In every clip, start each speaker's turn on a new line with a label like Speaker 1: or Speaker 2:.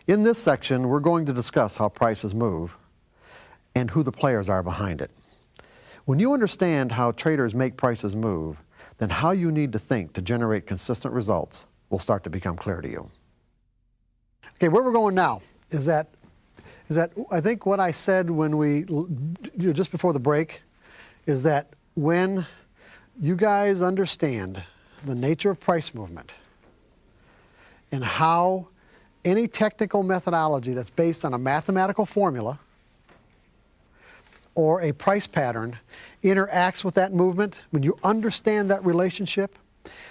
Speaker 1: In this section, we're going to discuss how prices move and who the players are behind it. When you understand how traders make prices move, then how you need to think to generate consistent results will start to become clear to you. Okay, where we're going now is that I think what I said when we, just before the break, is that when you guys understand the nature of price movement and how any technical methodology that's based on a mathematical formula or a price pattern interacts with that movement, when you understand that relationship,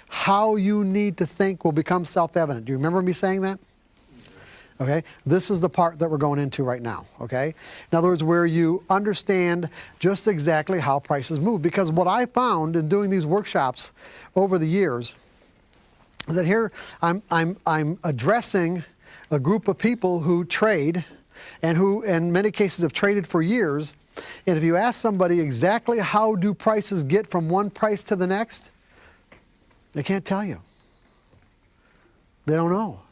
Speaker 1: how you need to think will become self-evident. Do you remember me saying that? Okay, this is the part that we're going into right now, okay? In other words, where you understand just exactly how prices move. Because what I found in doing these workshops over the years is that here I'm addressing a group of people who trade and who in many cases have traded for years. And if you ask somebody exactly how do prices get from one price to the next, they can't tell you. They don't know.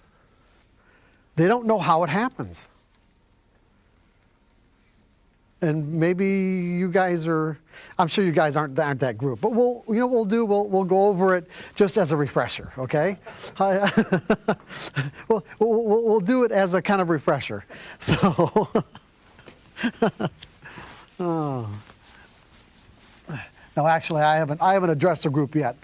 Speaker 1: They don't know how it happens. And maybe you guys are, I'm sure you guys aren't that group, but we'll go over it just as a refresher, okay? We'll do it as a kind of refresher. So, oh. Now actually I haven't addressed a group yet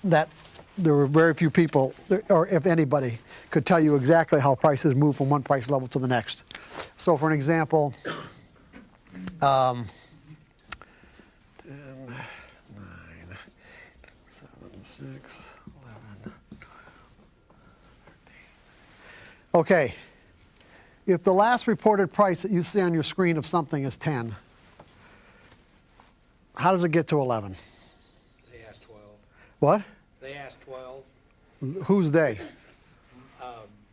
Speaker 1: that there were very few people, or if anybody, could tell you exactly how prices move from one price level to the next. So for an example, 10, 9, 7, 6, 11, 13. Okay, if the last reported price that you see on your screen of something is 10, how does it get to 11?
Speaker 2: They asked 12.
Speaker 1: What?
Speaker 2: They asked 12.
Speaker 1: Who's they?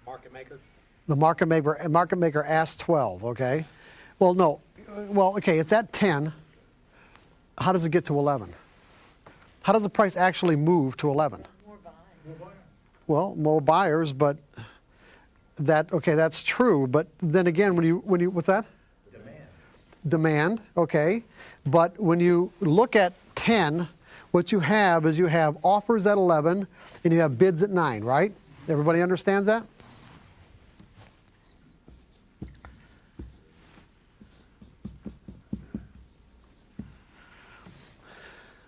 Speaker 2: Market maker.
Speaker 1: The market maker asked 12, okay? Well, no. Well, okay, it's at 10. How does it get to 11? How does the price actually move to 11?
Speaker 3: More buyers.
Speaker 1: Well, more buyers, but that's true. But then again, when you what's that? Demand, okay. But when you look at 10, what you have is you have offers at 11 and you have bids at 9, right? Everybody understands that?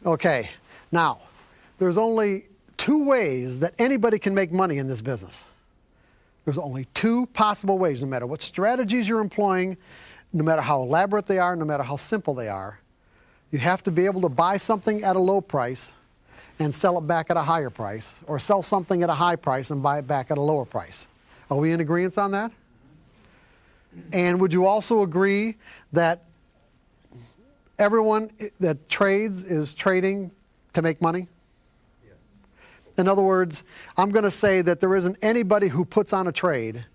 Speaker 1: Okay, now, there's only two ways that anybody can make money in this business. There's only two possible ways, no matter what strategies you're employing, no matter how elaborate they are, no matter how simple they are. You have to be able to buy something at a low price and sell it back at a higher price, or sell something at a high price and buy it back at a lower price. Are we in agreement on that? And would you also agree that everyone that trades is trading to make money?
Speaker 4: Yes.
Speaker 1: In other words, I'm going to say that there isn't anybody who puts on a trade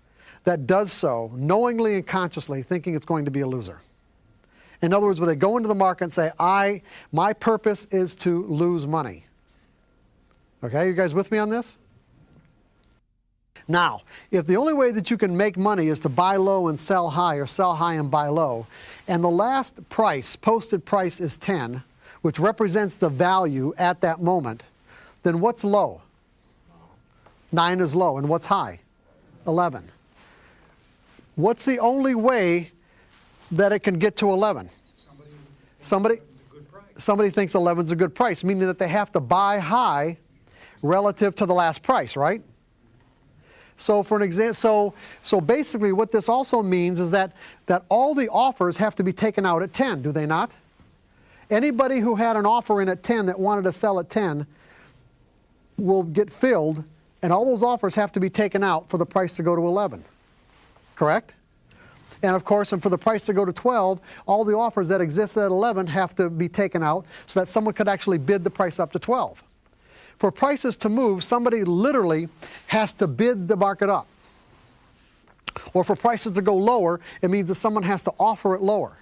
Speaker 1: that does so knowingly and consciously thinking it's going to be a loser. In other words, when they go into the market and say, my purpose is to lose money. Okay, you guys with me on this? Now, if the only way that you can make money is to buy low and sell high, or sell high and buy low, and the last price, posted price, is 10, which represents the value at that moment, then what's low? 9 is low. And what's high? 11. What's the only way that it can get to 11? Somebody thinks 11 is a good price, meaning that they have to buy high relative to the last price, right? So for an example, so basically what this also means is that all the offers have to be taken out at 10, do they not? Anybody who had an offer in at 10 that wanted to sell at 10 will get filled, and all those offers have to be taken out for the price to go to 11. Correct? And of course, and for the price to go to 12, all the offers that exist at 11 have to be taken out so that someone could actually bid the price up to 12. For prices to move, somebody literally has to bid the market up. Or for prices to go lower, it means that someone has to offer it lower.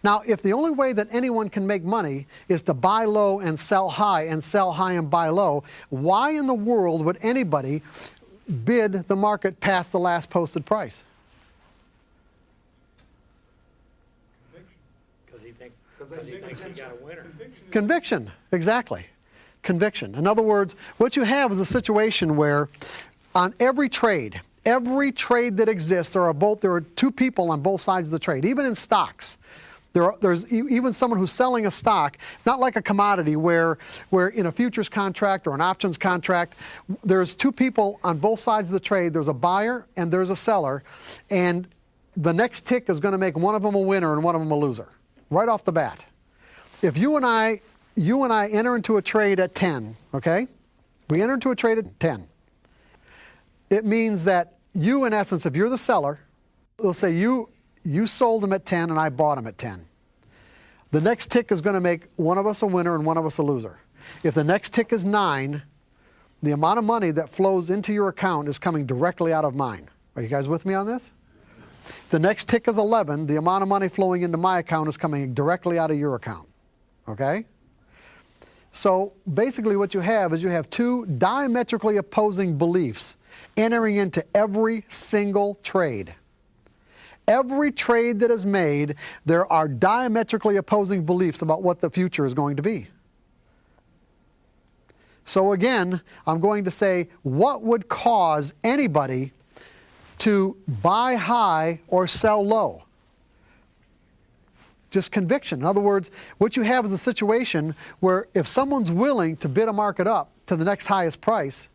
Speaker 1: Now, if the only way that anyone can make money is to buy low and sell high and buy low, why in the world would anybody bid the market past the last posted price?
Speaker 2: Because he
Speaker 3: they
Speaker 2: thinks he got a winner.
Speaker 1: Conviction, exactly. Conviction. In other words, what you have is a situation where on every trade that exists, there are two people on both sides of the trade. Even in stocks, there's even someone who's selling a stock, not like a commodity where in a futures contract or an options contract, there's two people on both sides of the trade. There's a buyer and there's a seller, and the next tick is going to make one of them a winner and one of them a loser, right off the bat. If you and I enter into a trade at 10, okay? We enter into a trade at 10. It means that you, in essence, if you're the seller, let's say you sold them at 10 and I bought them at 10. The next tick is going to make one of us a winner and one of us a loser. If the next tick is 9, the amount of money that flows into your account is coming directly out of mine. Are you guys with me on this? If the next tick is 11, the amount of money flowing into my account is coming directly out of your account. Okay? So basically what you have is you have two diametrically opposing beliefs entering into every single trade. Every trade that is made, there are diametrically opposing beliefs about what the future is going to be. So again, I'm going to say, what would cause anybody to buy high or sell low? Just conviction. In other words, what you have is a situation where if someone's willing to bid a market up to the next highest price,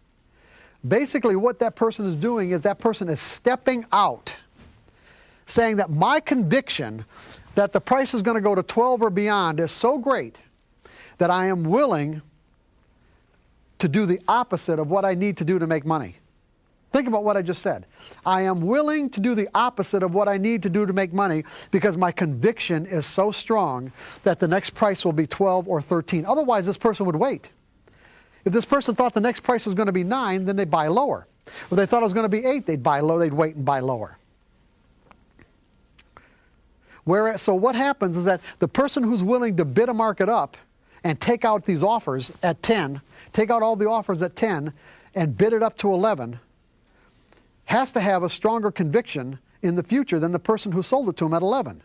Speaker 1: basically what that person is doing is that person is stepping out, saying that my conviction that the price is going to go to 12 or beyond is so great that I am willing to do the opposite of what I need to do to make money. Think about what I just said. I am willing to do the opposite of what I need to do to make money because my conviction is so strong that the next price will be 12 or 13. Otherwise, this person would wait. If this person thought the next price was going to be 9, then they'd buy lower. If they thought it was going to be 8, they'd buy low. They'd wait and buy lower. So what happens is that the person who's willing to bid a market up and take out these offers at 10, take out all the offers at 10 and bid it up to 11, has to have a stronger conviction in the future than the person who sold it to him at 11.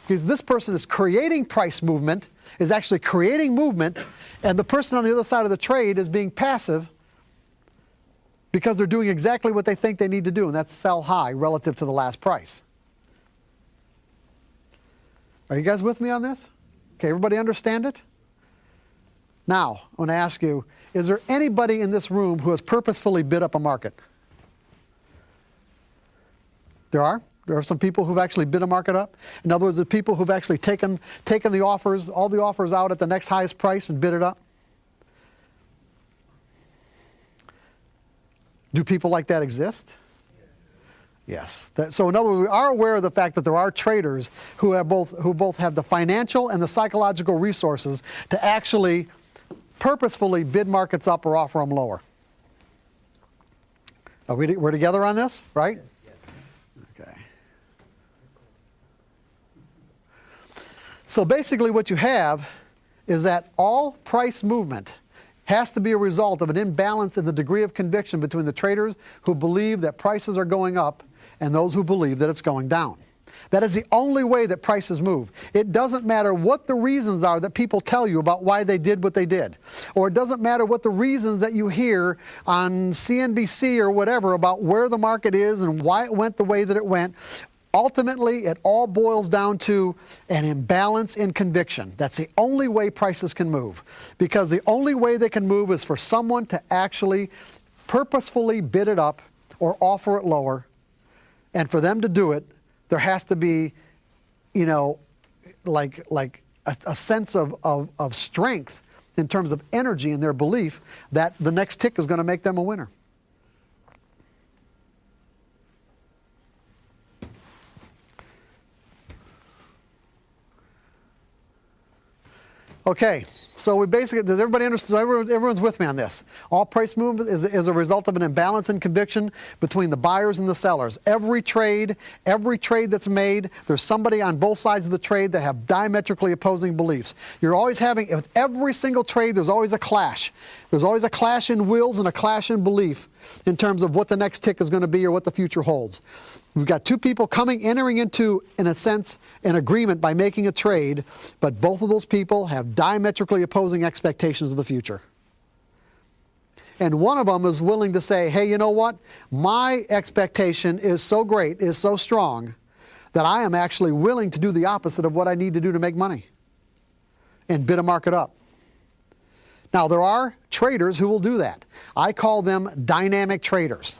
Speaker 1: Because this person is creating price movement, is actually creating movement, and the person on the other side of the trade is being passive because they're doing exactly what they think they need to do, and that's sell high relative to the last price. Are you guys with me on this? Okay, everybody understand it? Now, I want to ask you, is there anybody in this room who has purposefully bid up a market? There are some people who've actually bid a market up. In other words, the people who've actually taken the offers, all the offers out at the next highest price and bid it up. Do people like that exist? Yes. So in other words, we are aware of the fact that there are traders who both have the financial and the psychological resources to actually purposefully bid markets up or offer them lower. We're together on this, right? Okay. So basically what you have is that all price movement has to be a result of an imbalance in the degree of conviction between the traders who believe that prices are going up and those who believe that it's going down. That is the only way that prices move. It doesn't matter what the reasons are that people tell you about why they did what they did. Or it doesn't matter what the reasons that you hear on CNBC or whatever about where the market is and why it went the way that it went. Ultimately, it all boils down to an imbalance in conviction. That's the only way prices can move. Because the only way they can move is for someone to actually purposefully bid it up or offer it lower. And for them to do it, there has to be, like a sense of strength in terms of energy in their belief that the next tick is going to make them a winner. Okay, so we basically, does everybody understand? Everyone's with me on this. All price movement is a result of an imbalance in conviction between the buyers and the sellers. Every trade that's made, there's somebody on both sides of the trade that have diametrically opposing beliefs. You're always having, with every single trade, there's always a clash. There's always a clash in wills and a clash in belief in terms of what the next tick is going to be or what the future holds. We've got two people entering into, in a sense, an agreement by making a trade, but both of those people have diametrically opposing expectations of the future. And one of them is willing to say, hey, you know what? My expectation is so great, is so strong, that I am actually willing to do the opposite of what I need to do to make money and bid a market up. Now, there are traders who will do that. I call them dynamic traders.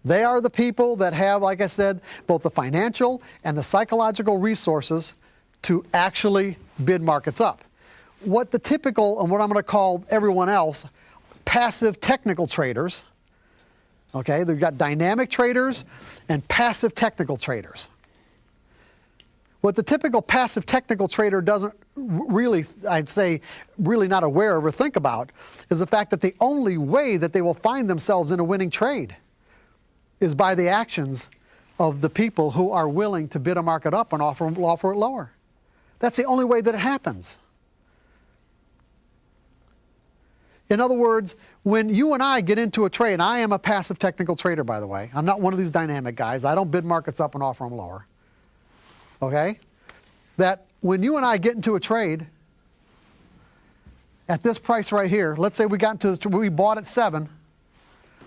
Speaker 1: They are the people that have, like I said, both the financial and the psychological resources to actually bid markets up. What the typical, and what I'm going to call everyone else, passive technical traders, okay, they've got dynamic traders and passive technical traders. What the typical passive technical trader doesn't really, I'd say, really not aware of or think about is the fact that the only way that they will find themselves in a winning trade is by the actions of the people who are willing to bid a market up and offer it lower. That's the only way that it happens. In other words, when you and I get into a trade, and I am a passive technical trader, by the way. I'm not one of these dynamic guys. I don't bid markets up and offer them lower. Okay? That when you and I get into a trade at this price right here, let's say we bought at 7,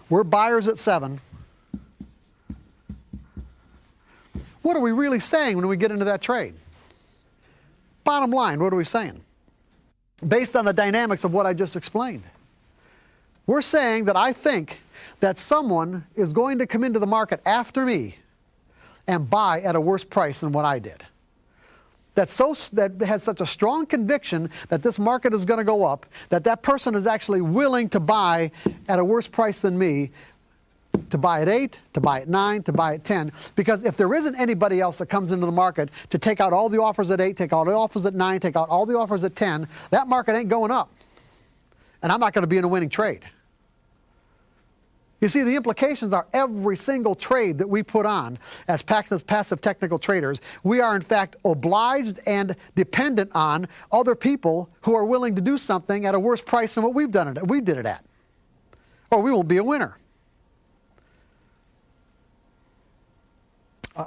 Speaker 1: we're buyers at 7. What are we really saying when we get into that trade? Bottom line, what are we saying? Based on the dynamics of what I just explained. We're saying that I think that someone is going to come into the market after me and buy at a worse price than what I did. That has such a strong conviction that this market is going to go up, that person is actually willing to buy at a worse price than me, to buy at 8, to buy at 9, to buy at 10. Because if there isn't anybody else that comes into the market to take out all the offers at 8, take out all the offers at 9, take out all the offers at 10, that market ain't going up. And I'm not going to be in a winning trade. You see, the implications are every single trade that we put on as passive technical traders, we are in fact obliged and dependent on other people who are willing to do something at a worse price than what we did it at. Or we won't be a winner.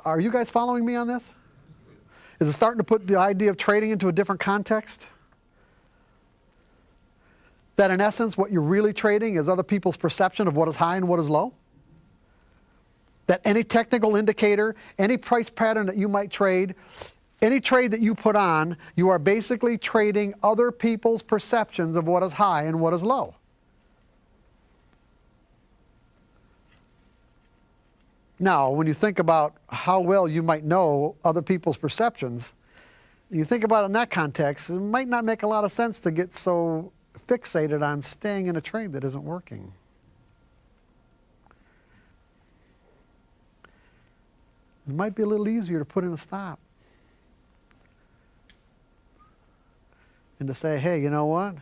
Speaker 1: Are you guys following me on this? Is it starting to put the idea of trading into a different context? That in essence, what you're really trading is other people's perception of what is high and what is low? That any technical indicator, any price pattern that you might trade, any trade that you put on, you are basically trading other people's perceptions of what is high and what is low. Now, when you think about how well you might know other people's perceptions, you think about it in that context, it might not make a lot of sense to get so fixated on staying in a trade that isn't working. It might be a little easier to put in a stop. And to say, hey, you know what?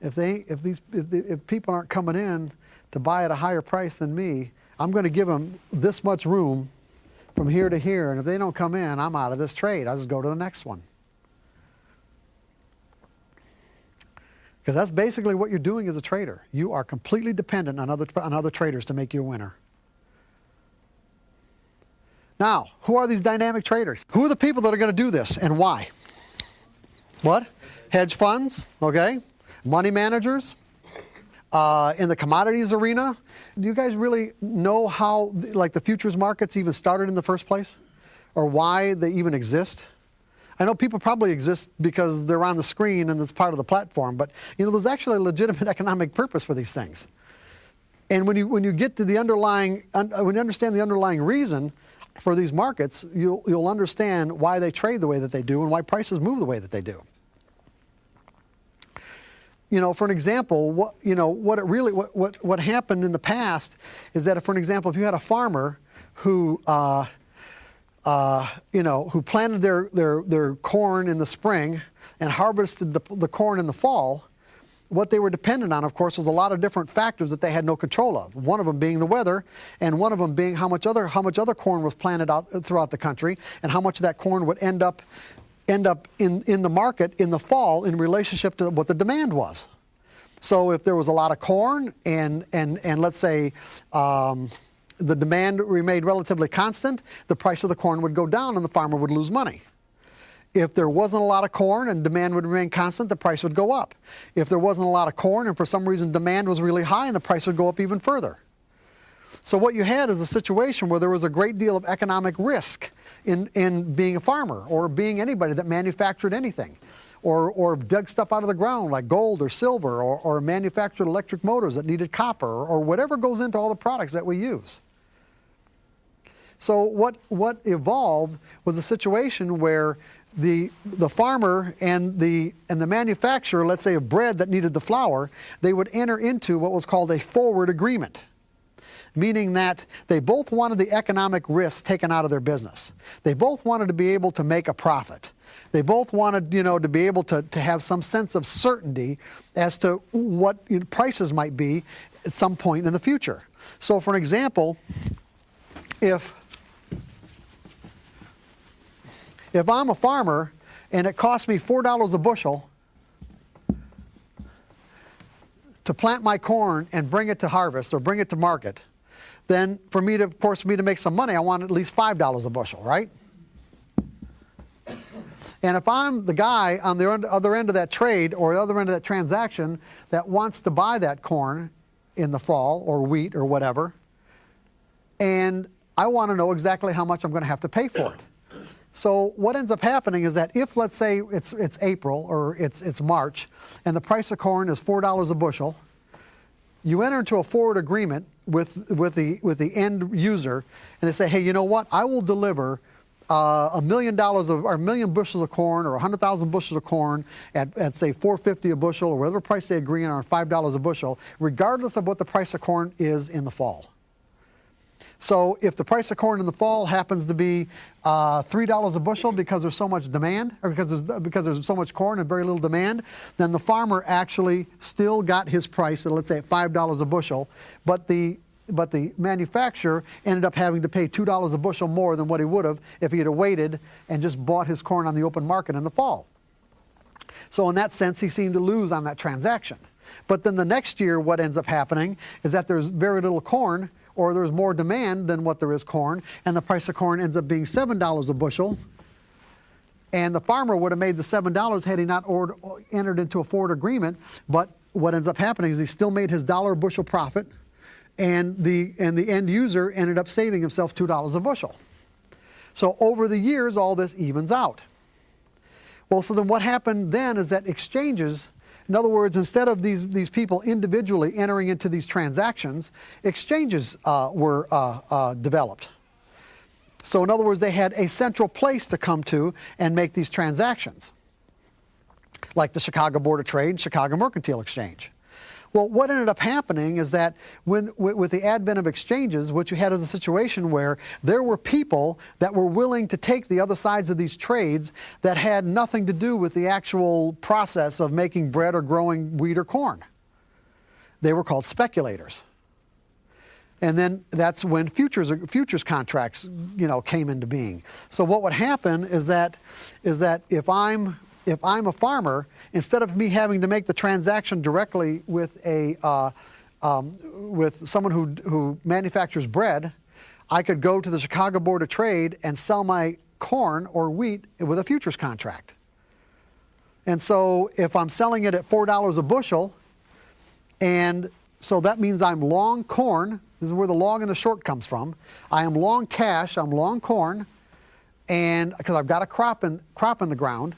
Speaker 1: If people aren't coming in to buy at a higher price than me, I'm going to give them this much room from here to here, and if they don't come in, I'm out of this trade. I'll just go to the next one. Because that's basically what you're doing as a trader. You are completely dependent on other traders to make you a winner. Now, who are these dynamic traders? Who are the people that are going to do this and why? What? Hedge funds, okay? Money managers. In the commodities arena, do you guys really know how the futures markets even started in the first place? Or why they even exist? I know people probably exist because they're on the screen and it's part of the platform, but there's actually a legitimate economic purpose for these things. And when you get to the underlying, when you understand the underlying reason for these markets, you'll understand why they trade the way that they do and why prices move the way that they do. For an example, what happened in the past is that, for an example, if you had a farmer who planted their corn in the spring and harvested the corn in the fall, what they were dependent on, of course, was a lot of different factors that they had no control of. One of them being the weather, and one of them being how much other corn was planted out throughout the country, and how much of that corn would end up in the market in the fall in relationship to what the demand was. So if there was a lot of corn and let's say the demand remained relatively constant, the price of the corn would go down and the farmer would lose money. If there wasn't a lot of corn and demand would remain constant, the price would go up. If there wasn't a lot of corn and for some reason demand was really high, and the price would go up even further. So what you had is a situation where there was a great deal of economic risk in being a farmer or being anybody that manufactured anything or dug stuff out of the ground like gold or silver or manufactured electric motors that needed copper or whatever goes into all the products that we use. So what evolved was a situation where the farmer and the manufacturer, let's say of bread that needed the flour, they would enter into what was called a forward agreement, meaning that they both wanted the economic risk taken out of their business. They both wanted to be able to make a profit. They both wanted, to be able to have some sense of certainty as to what prices might be at some point in the future. So for an example, if I'm a farmer and it costs me $4 a bushel to plant my corn and bring it to harvest or bring it to market, then for me to make some money, I want at least $5 a bushel, right? And if I'm the guy on the other end of that trade or the other end of that transaction that wants to buy that corn in the fall or wheat or whatever, and I want to know exactly how much I'm going to have to pay for it. So what ends up happening is that if, let's say, it's April or it's March, and the price of corn is $4 a bushel, you enter into a forward agreement with the end user, and they say, hey, you know what? I will deliver $1 million or 1 million bushels of corn or 100,000 bushels of corn at say $4.50 a bushel or whatever price they agree on, or $5 a bushel, regardless of what the price of corn is in the fall. So if the price of corn in the fall happens to be $3 a bushel because there's so much demand, or because there's so much corn and very little demand, then the farmer actually still got his price, let's say at $5 a bushel, but the manufacturer ended up having to pay $2 a bushel more than what he would have if he had waited and just bought his corn on the open market in the fall. So in that sense, he seemed to lose on that transaction. But then the next year, what ends up happening is that there's very little corn, or there's more demand than what there is corn, and the price of corn ends up being $7 a bushel. And the farmer would have made the $7 had he not entered into a forward agreement, but what ends up happening is he still made his $1 a bushel profit, and the end user ended up saving himself $2 a bushel. So over the years, all this evens out. Well, so then what happened then is that exchanges, in other words, instead of these people individually entering into these transactions, exchanges were developed. So in other words, they had a central place to come to and make these transactions, like the Chicago Board of Trade and Chicago Mercantile Exchange. Well, what ended up happening is that with the advent of exchanges, what you had is a situation where there were people that were willing to take the other sides of these trades that had nothing to do with the actual process of making bread or growing wheat or corn. They were called speculators. And then that's when futures contracts, came into being. So what would happen is that if I'm a farmer, instead of me having to make the transaction directly with with someone who manufactures bread, I could go to the Chicago Board of Trade and sell my corn or wheat with a futures contract. And so if I'm selling it at $4 a bushel, and so that means I'm long corn. This is where the long and the short comes from. I am long cash, I'm long corn, and because I've got a crop in the ground.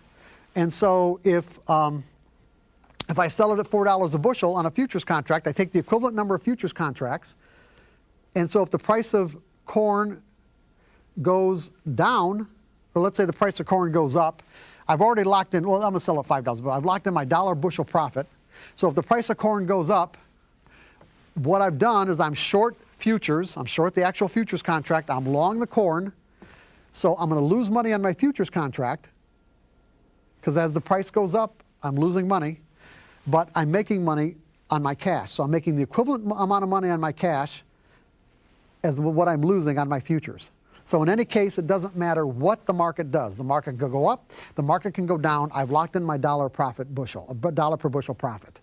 Speaker 1: And so if I sell it at $4 a bushel on a futures contract, I take the equivalent number of futures contracts. And so if the price of corn goes down, or let's say the price of corn goes up, I've already locked in, well, I'm going to sell it at $5, but I've locked in my $1 bushel profit. So if the price of corn goes up, what I've done is I'm short futures, I'm short the actual futures contract, I'm long the corn, so I'm going to lose money on my futures contract, because as the price goes up, I'm losing money, but I'm making money on my cash. So I'm making the equivalent amount of money on my cash as what I'm losing on my futures. So in any case, it doesn't matter what the market does. The market can go up, the market can go down. I've locked in my $1 profit bushel, $1 per bushel profit.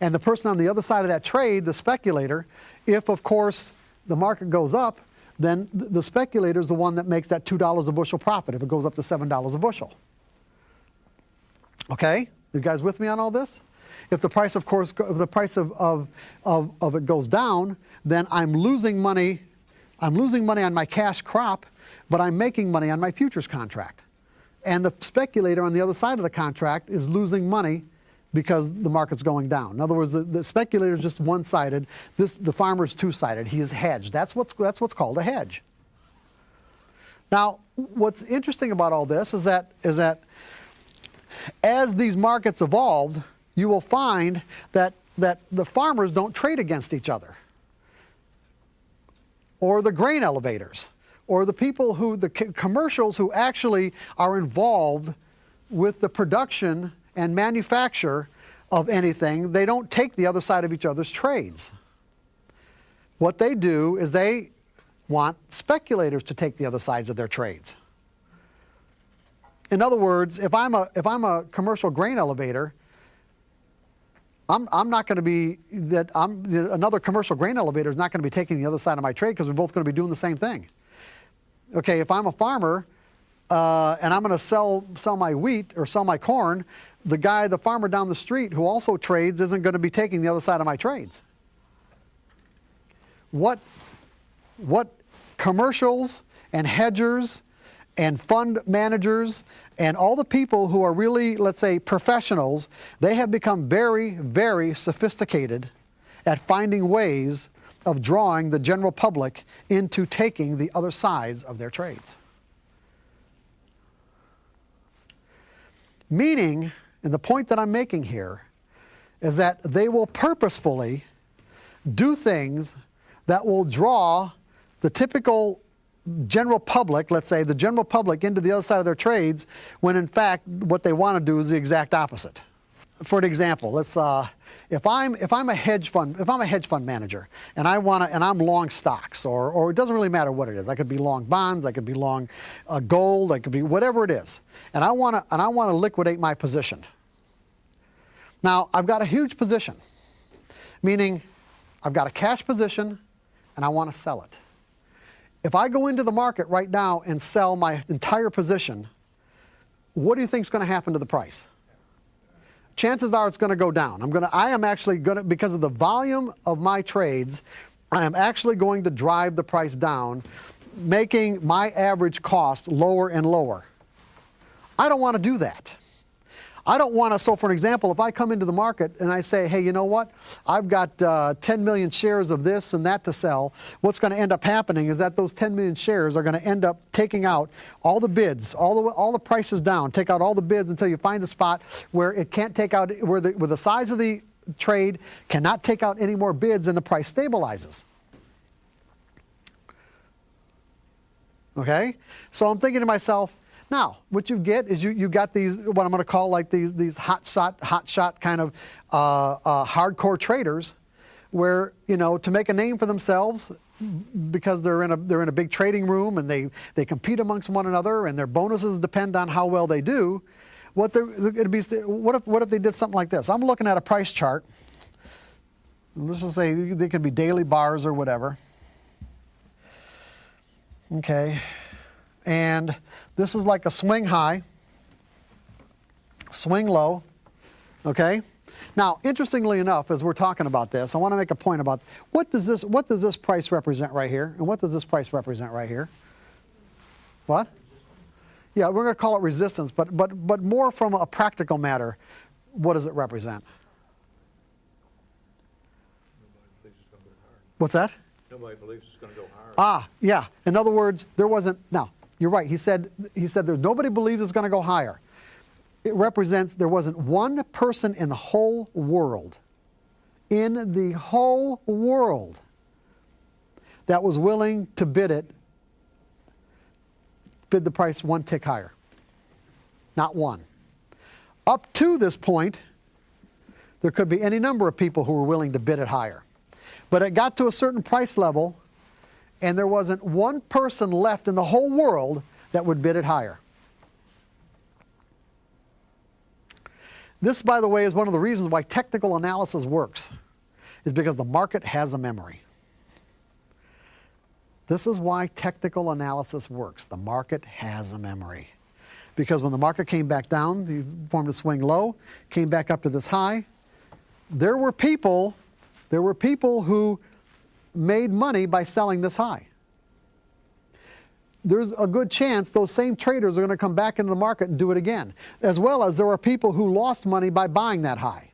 Speaker 1: And the person on the other side of that trade, the speculator, if of course the market goes up, then the speculator is the one that makes that $2 a bushel profit if it goes up to $7 a bushel. Okay? You guys with me on all this? If the price, of course, if the price of it goes down, then I'm losing money. I'm losing money on my cash crop, but I'm making money on my futures contract. And the speculator on the other side of the contract is losing money because the market's going down. In other words, the speculator is just one-sided. The farmer is two-sided. He is hedged. That's what's called a hedge. Now, what's interesting about all this is that as these markets evolved, you will find that the farmers don't trade against each other, or the grain elevators, or the people the commercials who actually are involved with the production and manufacture of anything. They don't take the other side of each other's trades. What they do is they want speculators to take the other sides of their trades. In other words, if I'm a commercial grain elevator, I'm not going to be another commercial grain elevator is not going to be taking the other side of my trade because we're both going to be doing the same thing. Okay, if I'm a farmer and I'm going to sell my wheat or sell my corn, the farmer down the street who also trades isn't going to be taking the other side of my trades. What commercials and hedgers and fund managers and all the people who are really, let's say, professionals, they have become very, very sophisticated at finding ways of drawing the general public into taking the other sides of their trades. Meaning, and the point that I'm making here, is that they will purposefully do things that will draw the typical general public, let's say the general public, into the other side of their trades, when in fact what they want to do is the exact opposite. For an example, if I'm a hedge fund manager and I'm long stocks, or it doesn't really matter what it is. I could be long bonds, I could be long gold, I could be whatever it is, and I want to liquidate my position. Now I've got a huge position, meaning I've got a cash position, and I want to sell it. If I go into the market right now and sell my entire position, what do you think is going to happen to the price? Chances are it's going to go down. I am actually going to, because of the volume of my trades, I am actually going to drive the price down, making my average cost lower and lower. I don't want to do that. I don't want to, so for an example, if I come into the market and I say, hey, you know what, I've got 10 million shares of this and that to sell, what's going to end up happening is that those 10 million shares are going to end up taking out all the bids, all the prices down, take out all the bids until you find a spot where it can't take out, where the size of the trade cannot take out any more bids and the price stabilizes. Okay? So I'm thinking to myself, now, what you get is you've got these, what I'm going to call like these hot shot kind of hardcore traders, where, you know, to make a name for themselves, because they're in a big trading room and they compete amongst one another and their bonuses depend on how well they do. What if they did something like this? I'm looking at a price chart. Let's just say they could be daily bars or whatever. Okay. And this is like a swing high, swing low, okay? Now, interestingly enough, as we're talking about this, I want to make a point about what does this price represent right here, and what does this price represent right here? What? Yeah, we're going to call it resistance, but more from a practical matter, what does it represent? What's that?
Speaker 3: Nobody believes it's going to go higher.
Speaker 1: Ah, yeah. In other words, there wasn't. Now, you're right. He said there's nobody believes it's going to go higher. It represents there wasn't one person in the whole world, that was willing to bid the price one tick higher. Not one. Up to this point, there could be any number of people who were willing to bid it higher. But it got to a certain price level, and there wasn't one person left in the whole world that would bid it higher. This, by the way, is one of the reasons why technical analysis works, is because the market has a memory. This is why technical analysis works. The market has a memory. Because when the market came back down, you formed a swing low, came back up to this high, there were people who made money by selling this high. There's a good chance those same traders are going to come back into the market and do it again. As well as there are people who lost money by buying that high.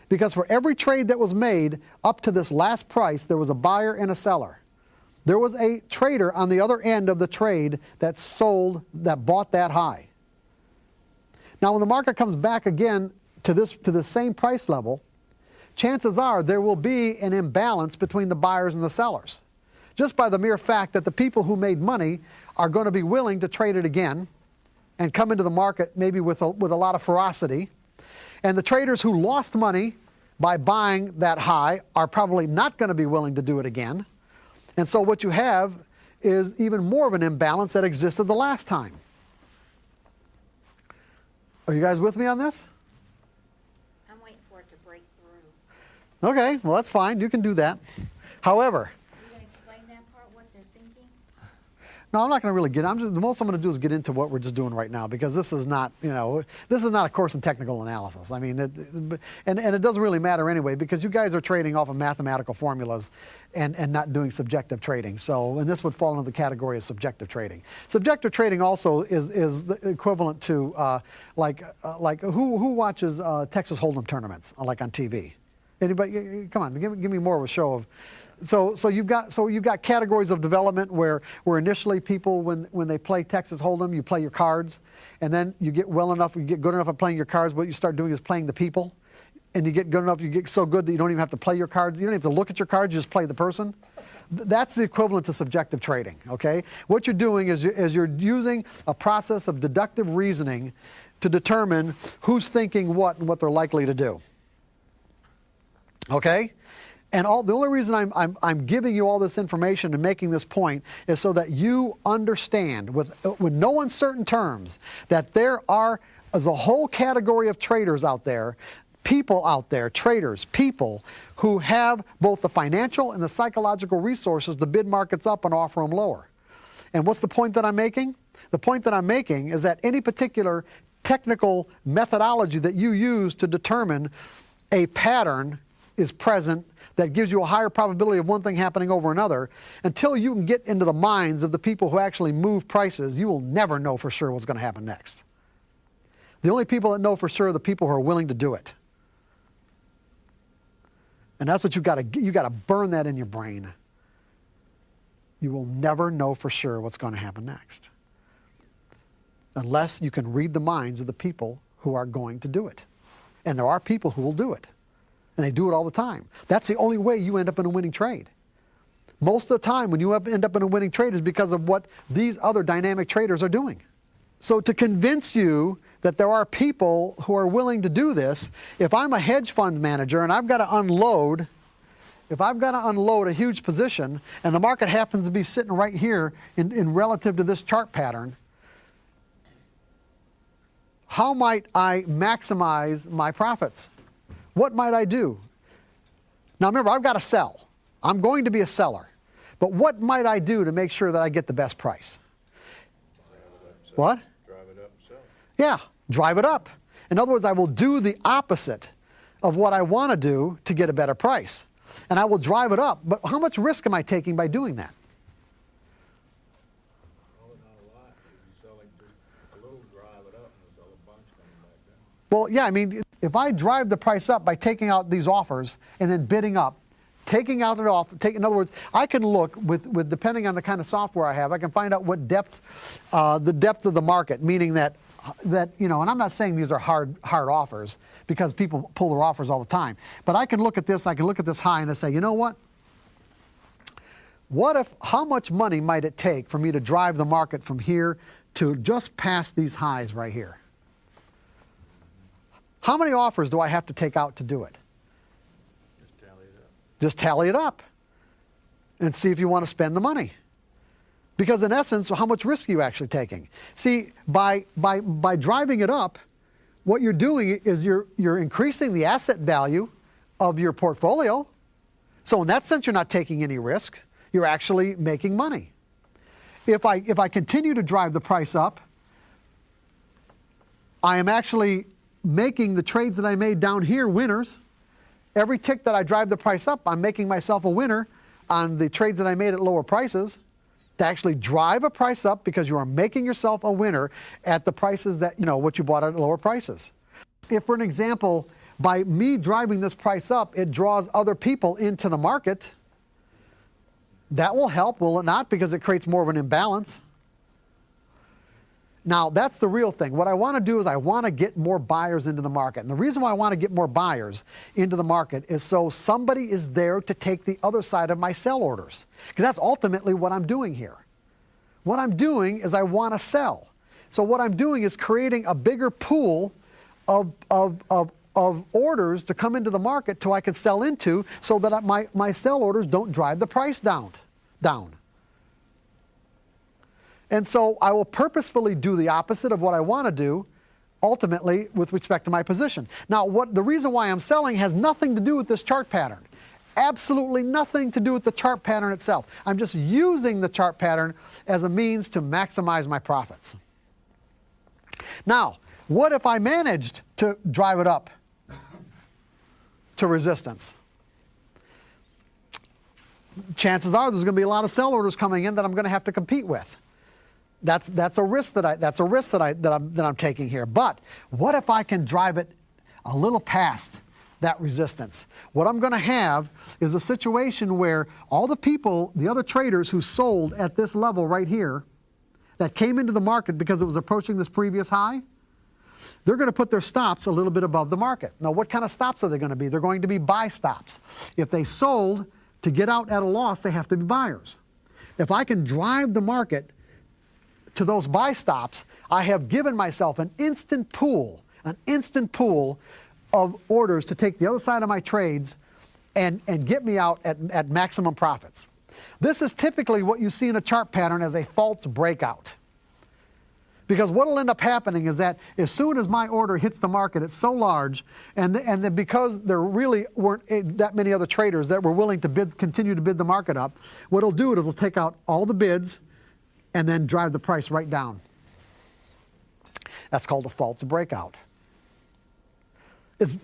Speaker 1: Because for every trade that was made up to this last price, there was a buyer and a seller. There was a trader on the other end of the trade that sold, that bought that high. Now when the market comes back again to the same price level, chances are there will be an imbalance between the buyers and the sellers. Just by the mere fact that the people who made money are going to be willing to trade it again and come into the market maybe with a lot of ferocity. And the traders who lost money by buying that high are probably not going to be willing to do it again. And so what you have is even more of an imbalance that existed the last time. Are you guys with me on this?
Speaker 4: I'm waiting for it to break through.
Speaker 1: Okay, well that's fine. You can do that. However,
Speaker 4: You gonna explain that part, what they're thinking?
Speaker 1: no, I'm not going to really the most I'm going to do is get into what we're just doing right now, because this is not, this is not a course in technical analysis. I mean, and it doesn't really matter anyway, because you guys are trading off of mathematical formulas and not doing subjective trading. So, and this would fall into the category of subjective trading. Subjective trading also is the equivalent to like who watches Texas Hold'em tournaments like on TV? Anybody? Come on, give me more of a show of. So you've got categories of development where initially people when they play Texas Hold'em, you play your cards, and then you get good enough at playing your cards. What you start doing is playing the people, and you get good enough, you get so good that you don't even have to play your cards. You don't have to look at your cards. You just play the person. That's the equivalent to subjective trading. Okay, what you're doing is you're using a process of deductive reasoning to determine who's thinking what and what they're likely to do. Okay. And the only reason I'm giving you all this information and making this point is so that you understand with no uncertain terms that there's a whole category of traders out there, people out there, traders, people who have both the financial and the psychological resources to bid markets up and offer them lower. And what's the point that I'm making? The point that I'm making is that any particular technical methodology that you use to determine a pattern is present that gives you a higher probability of one thing happening over another, until you can get into the minds of the people who actually move prices, you will never know for sure what's going to happen next. The only people that know for sure are the people who are willing to do it. And that's what you got to burn that in your brain. You will never know for sure what's going to happen next, unless you can read the minds of the people who are going to do it. And there are people who will do it. And they do it all the time. That's the only way you end up in a winning trade. Most of the time when you end up in a winning trade is because of what these other dynamic traders are doing. So to convince you that there are people who are willing to do this, if I'm a hedge fund manager and I've got to unload a huge position and the market happens to be sitting right here in relative to this chart pattern, how might I maximize my profits? What might I do? Now remember, I've got to sell. I'm going to be a seller. But what might I do to make sure that I get the best price? What?
Speaker 3: Drive it up and sell.
Speaker 1: Yeah, drive it up. In other words, I will do the opposite of what I want to do to get a better price. And I will drive it up. But how much risk am I taking by doing that?
Speaker 3: Probably not a lot. If you sell it just a little, drive it up, and sell a bunch coming back down.
Speaker 1: Well, yeah, I mean, if I drive the price up by taking out these offers and then bidding up, taking out an offer, in other words, I can look with depending on the kind of software I have, I can find out what depth, the depth of the market, meaning that and I'm not saying these are hard offers because people pull their offers all the time, but I can look at this high and I say, you know what? How much money might it take for me to drive the market from here to just past these highs right here? How many offers do I have to take out to do it?
Speaker 3: Just tally it up.
Speaker 1: Just tally it up and see if you want to spend the money. Because in essence, how much risk are you actually taking? See, by driving it up, what you're doing is you're increasing the asset value of your portfolio. So in that sense, you're not taking any risk. You're actually making money. If I continue to drive the price up, I am actually making the trades that I made down here winners. Every tick that I drive the price up, I'm making myself a winner on the trades that I made at lower prices. To actually drive a price up because you are making yourself a winner at the prices that, what you bought at lower prices. If, for an example, by me driving this price up, it draws other people into the market, that will help, will it not? Because it creates more of an imbalance. Now, that's the real thing. What I want to do is I want to get more buyers into the market. And the reason why I want to get more buyers into the market is so somebody is there to take the other side of my sell orders. Because that's ultimately what I'm doing here. What I'm doing is I want to sell. So what I'm doing is creating a bigger pool of orders to come into the market till I can sell into so that my sell orders don't drive the price down. And so I will purposefully do the opposite of what I want to do, ultimately, with respect to my position. Now, the reason why I'm selling has nothing to do with this chart pattern. Absolutely nothing to do with the chart pattern itself. I'm just using the chart pattern as a means to maximize my profits. Now, what if I managed to drive it up to resistance? Chances are there's going to be a lot of sell orders coming in that I'm going to have to compete with. That's a risk that I'm taking here. But what if I can drive it a little past that resistance? What I'm going to have is a situation where all the other traders who sold at this level right here, that came into the market because it was approaching this previous high, they're going to put their stops a little bit above the market. Now, what kind of stops are they going to be? They're going to be buy stops. If they sold to get out at a loss, they have to be buyers. If I can drive the market to those buy stops, I have given myself an instant pool of orders to take the other side of my trades and get me out at maximum profits. This is typically what you see in a chart pattern as a false breakout. Because what will end up happening is that as soon as my order hits the market, it's so large, and then because there really weren't that many other traders that were willing to continue to bid the market up, what it'll do is it'll take out all the bids and then drive the price right down. That's called a false breakout. It's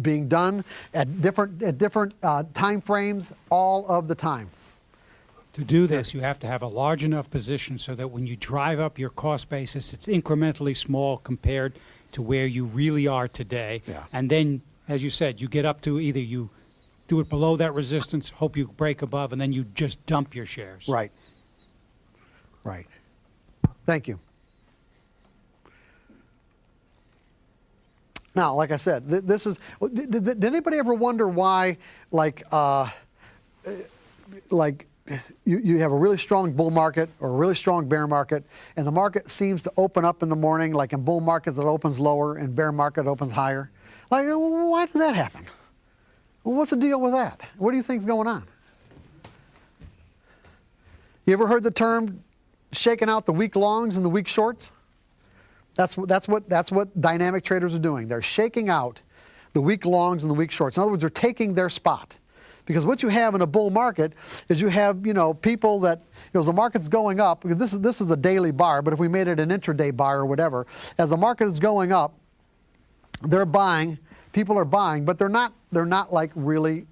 Speaker 1: being done at different time frames all of the time.
Speaker 5: To do this, you have to have a large enough position so that when you drive up your cost basis, it's incrementally small compared to where you really are today.
Speaker 1: Yeah.
Speaker 5: And then, as you said, you get up to either you do it below that resistance, hope you break above, and then you just dump your shares.
Speaker 1: Right. Right. Thank you. Now, like I said, this is. Did anybody ever wonder why, you have a really strong bull market or a really strong bear market, and the market seems to open up in the morning, like in bull markets it opens lower, and bear market it opens higher? Like, why does that happen? Well, what's the deal with that? What do you think's going on? You ever heard the term shaking out the weak longs and the weak shorts? That's what dynamic traders are doing. They're shaking out the weak longs and the weak shorts. In other words, they're taking their spot. Because what you have in a bull market is you have, people that, as the market's going up, this is a daily bar, but if we made it an intraday bar or whatever, as the market is going up, they're buying, people are buying, but they're not like really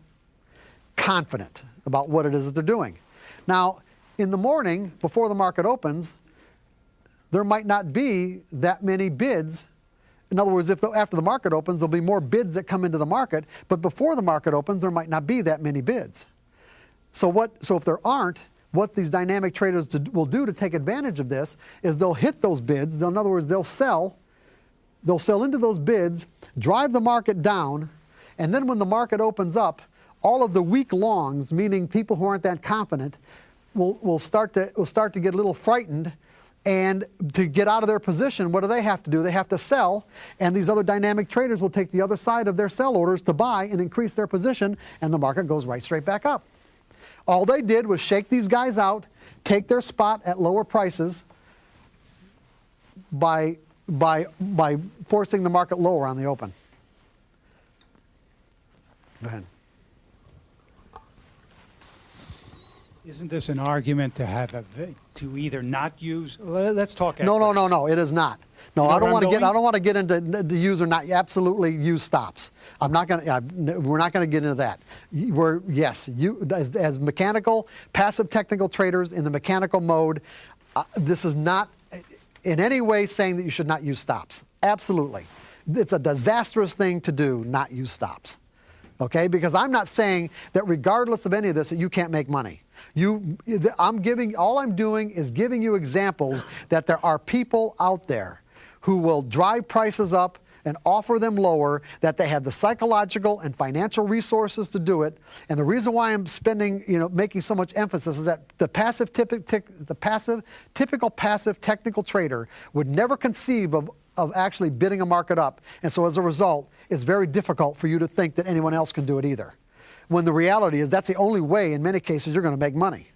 Speaker 1: confident about what it is that they're doing. Now, in the morning, before the market opens, there might not be that many bids. In other words, after the market opens, there'll be more bids that come into the market, but before the market opens, there might not be that many bids. So if there aren't, what these dynamic traders will do to take advantage of this is they'll hit those bids. In other words, they'll sell into those bids, drive the market down, and then when the market opens up, all of the weak longs, meaning people who aren't that confident, will start to get a little frightened. And to get out of their position, what do they have to do? They have to sell, and these other dynamic traders will take the other side of their sell orders to buy and increase their position, and the market goes right straight back up. All they did was shake these guys out, take their spot at lower prices by by forcing the market lower on the open. Go ahead.
Speaker 5: Isn't this an argument to have to either not use? Let's talk.
Speaker 1: No, it is not. No,
Speaker 5: You know
Speaker 1: I don't
Speaker 5: where I'm
Speaker 1: want to get.
Speaker 5: going?
Speaker 1: I don't want to get into the use or not. Absolutely, use stops. I'm not going to. We're not going to get into that. Yes, you as mechanical, passive technical traders in the mechanical mode. This is not in any way saying that you should not use stops. Absolutely, it's a disastrous thing to do. Not use stops. Okay, because I'm not saying that regardless of any of this that you can't make money. All I'm doing is giving you examples that there are people out there who will drive prices up and offer them lower, that they have the psychological and financial resources to do it. And the reason why I'm making so much emphasis is that the typical passive technical trader would never conceive of actually bidding a market up. And so as a result, it's very difficult for you to think that anyone else can do it either. When the reality is that's the only way, in many cases, you're going to make money.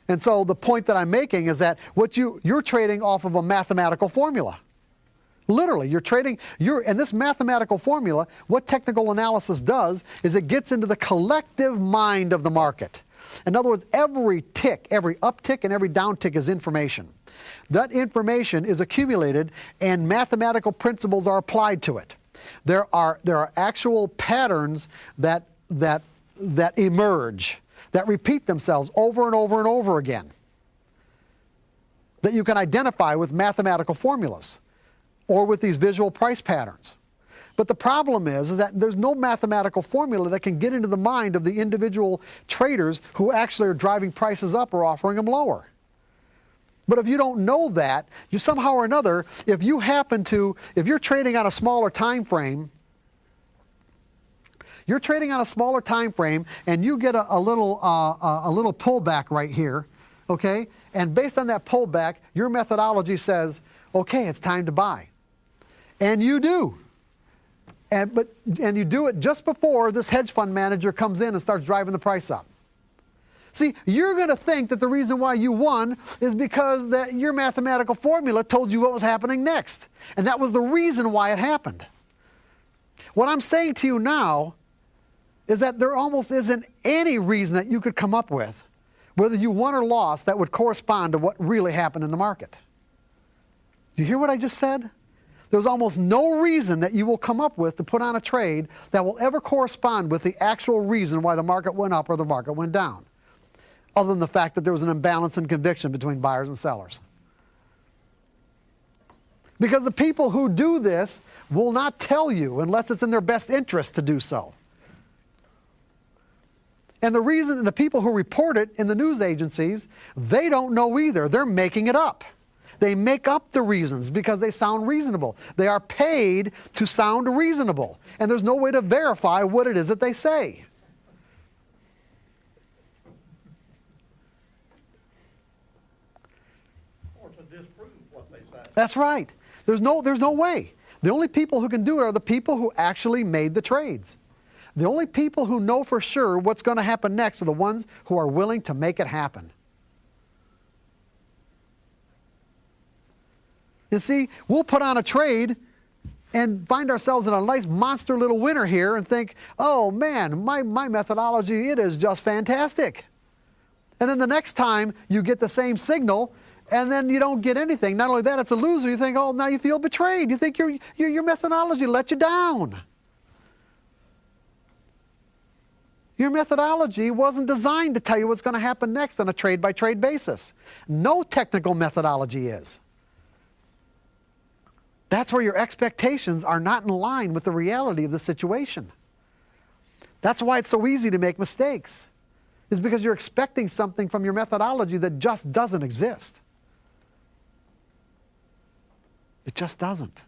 Speaker 1: And so the point that I'm making is that you're trading off of a mathematical formula. Literally, you're trading, and this mathematical formula, what technical analysis does is it gets into the collective mind of the market. In other words, every tick, every uptick and every downtick is information. That information is accumulated and mathematical principles are applied to it. There are actual patterns that emerge, that repeat themselves over and over and over again, that you can identify with mathematical formulas or with these visual price patterns. But the problem is that there's no mathematical formula that can get into the mind of the individual traders who actually are driving prices up or offering them lower. But if you don't know that, you somehow or another, if you're trading on a smaller time frame, and you get a little pullback right here, okay? And based on that pullback, your methodology says, okay, it's time to buy. And you do. And you do it just before this hedge fund manager comes in and starts driving the price up. See, you're going to think that the reason why you won is because that your mathematical formula told you what was happening next. And that was the reason why it happened. What I'm saying to you now is that there almost isn't any reason that you could come up with, whether you won or lost, that would correspond to what really happened in the market. Do you hear what I just said? There's almost no reason that you will come up with to put on a trade that will ever correspond with the actual reason why the market went up or the market went down, other than the fact that there was an imbalance in conviction between buyers and sellers. Because the people who do this will not tell you unless it's in their best interest to do so. And the people who report it in the news agencies, they don't know either. They're making it up. They make up the reasons because they sound reasonable. They are paid to sound reasonable. And there's no way to verify what it is that they say.
Speaker 6: Or to disprove what they say.
Speaker 1: That's right. There's no way. The only people who can do it are the people who actually made the trades. The only people who know for sure what's going to happen next are the ones who are willing to make it happen. You see, we'll put on a trade and find ourselves in a nice monster little winner here and think, oh man, my methodology, it is just fantastic. And then the next time you get the same signal and then you don't get anything. Not only that, it's a loser. You think, oh, now you feel betrayed. You think your methodology let you down. Your methodology wasn't designed to tell you what's going to happen next on a trade-by-trade basis. No technical methodology is. That's where your expectations are not in line with the reality of the situation. That's why it's so easy to make mistakes. It's because you're expecting something from your methodology that just doesn't exist. It just doesn't.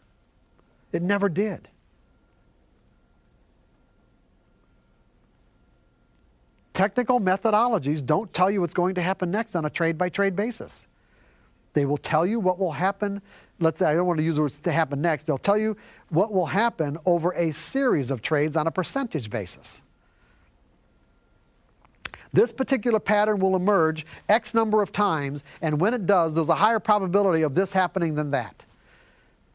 Speaker 1: It never did. Technical methodologies don't tell you what's going to happen next on a trade-by-trade basis. They will tell you what will happen. Let's say, I don't want to use the words to happen next. They'll tell you what will happen over a series of trades on a percentage basis. This particular pattern will emerge X number of times, and when it does, there's a higher probability of this happening than that.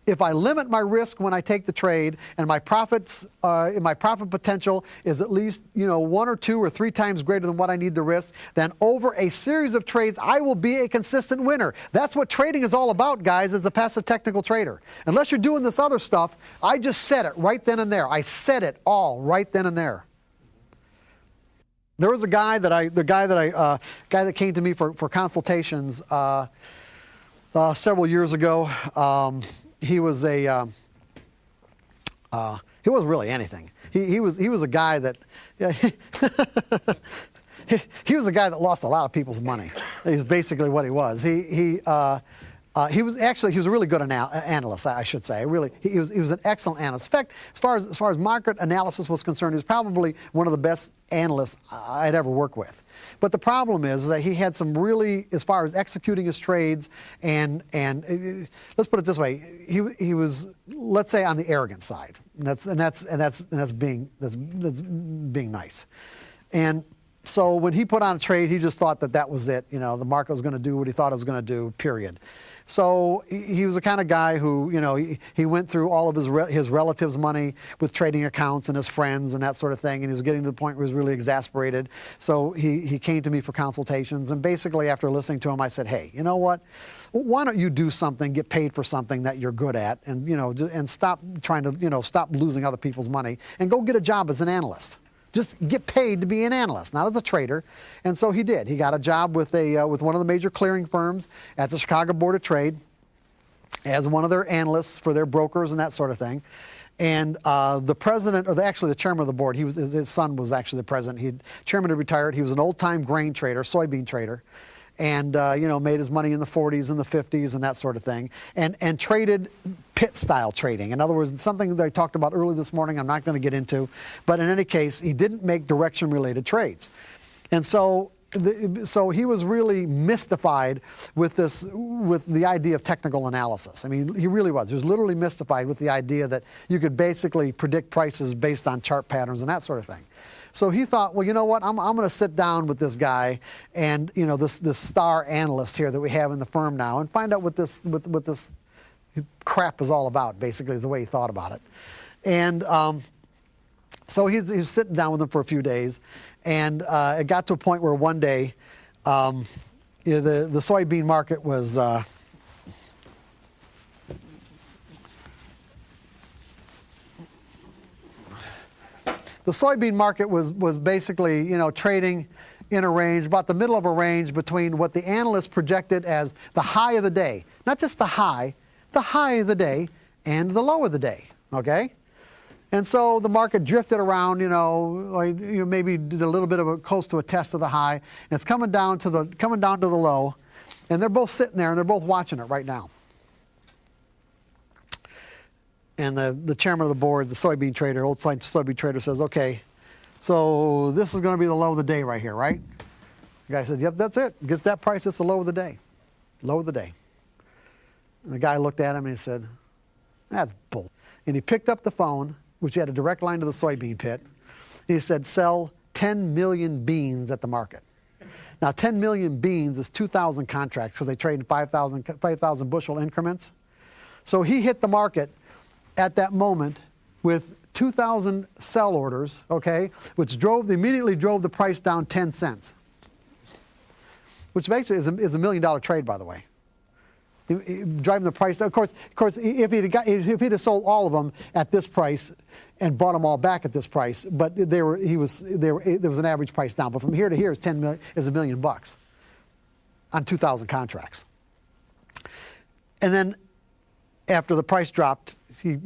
Speaker 1: If I limit my risk when I take the trade, and my profits, my profit potential is at least 1 or 2 or 3 times greater than what I need to risk, then over a series of trades, I will be a consistent winner. That's what trading is all about, guys, as a passive technical trader. Unless you're doing this other stuff, I just said it right then and there. I said it all right then and there. There was a guy that came to me for consultations several years ago. He was he wasn't really anything. He was a guy that he was a guy that lost a lot of people's money. Is basically what he was. He was a really good analyst, I should say. He was an excellent analyst. In fact, as far as market analysis was concerned, he was probably one of the best analysts I'd ever worked with. But the problem is that he had some really, as far as executing his trades, and let's put it this way, he was, let's say, on the arrogant side. That's being nice. And so when he put on a trade, he just thought that was it. The market was going to do what he thought it was going to do, period. So he was the kind of guy who, he went through all of his relatives' money with trading accounts and his friends and that sort of thing, and he was getting to the point where he was really exasperated. So he came to me for consultations, and basically after listening to him, I said, hey, you know what? Why don't you do something, get paid for something that you're good at, and and stop trying to stop losing other people's money, and go get a job as an analyst. Just get paid to be an analyst, not as a trader. And so he did. He got a job with one of the major clearing firms at the Chicago Board of Trade as one of their analysts for their brokers and that sort of thing. And the president, or actually the chairman of the board, his son was actually the president. Chairman had retired. He was an old-time grain trader, soybean trader. And made his money in the 40s and the 50s and that sort of thing, and traded pit-style trading. In other words, something that I talked about earlier this morning, I'm not going to get into, but in any case, he didn't make direction-related trades. And so he was really mystified with the idea of technical analysis. I mean, he really was. He was literally mystified with the idea that you could basically predict prices based on chart patterns and that sort of thing. So he thought, well, you know what? I'm going to sit down with this guy and this star analyst here that we have in the firm now, and find out what this crap is all about. Basically, is the way he thought about it. And so he's sitting down with him for a few days, and it got to a point where one day, the soybean market was. The soybean market was basically, trading in a range, about the middle of a range between what the analysts projected as the high of the day. Not just the high of the day and the low of the day, okay? And so the market drifted around, maybe did a little bit of close to a test of the high, and it's coming down to the low, and they're both sitting there and they're both watching it right now. And the chairman of the board, the soybean trader, old soybean trader, says, okay, so this is going to be the low of the day right here, right? The guy said, yep, that's it. Gets that price, it's the low of the day. Low of the day. And the guy looked at him and he said, that's bull. And he picked up the phone, which had a direct line to the soybean pit. And he said, sell 10 million beans at the market. Now, 10 million beans is 2,000 contracts because they trade in 5,000 bushel increments. So he hit the market at that moment with 2,000 sell orders, okay, which immediately drove the price down 10 cents, which basically is $1 million trade, by the way. Driving the price, of course, if he'd have sold all of them at this price and bought them all back at this price, but there was an average price down. But from here to here is $1 million on 2,000 contracts. And then after the price dropped, he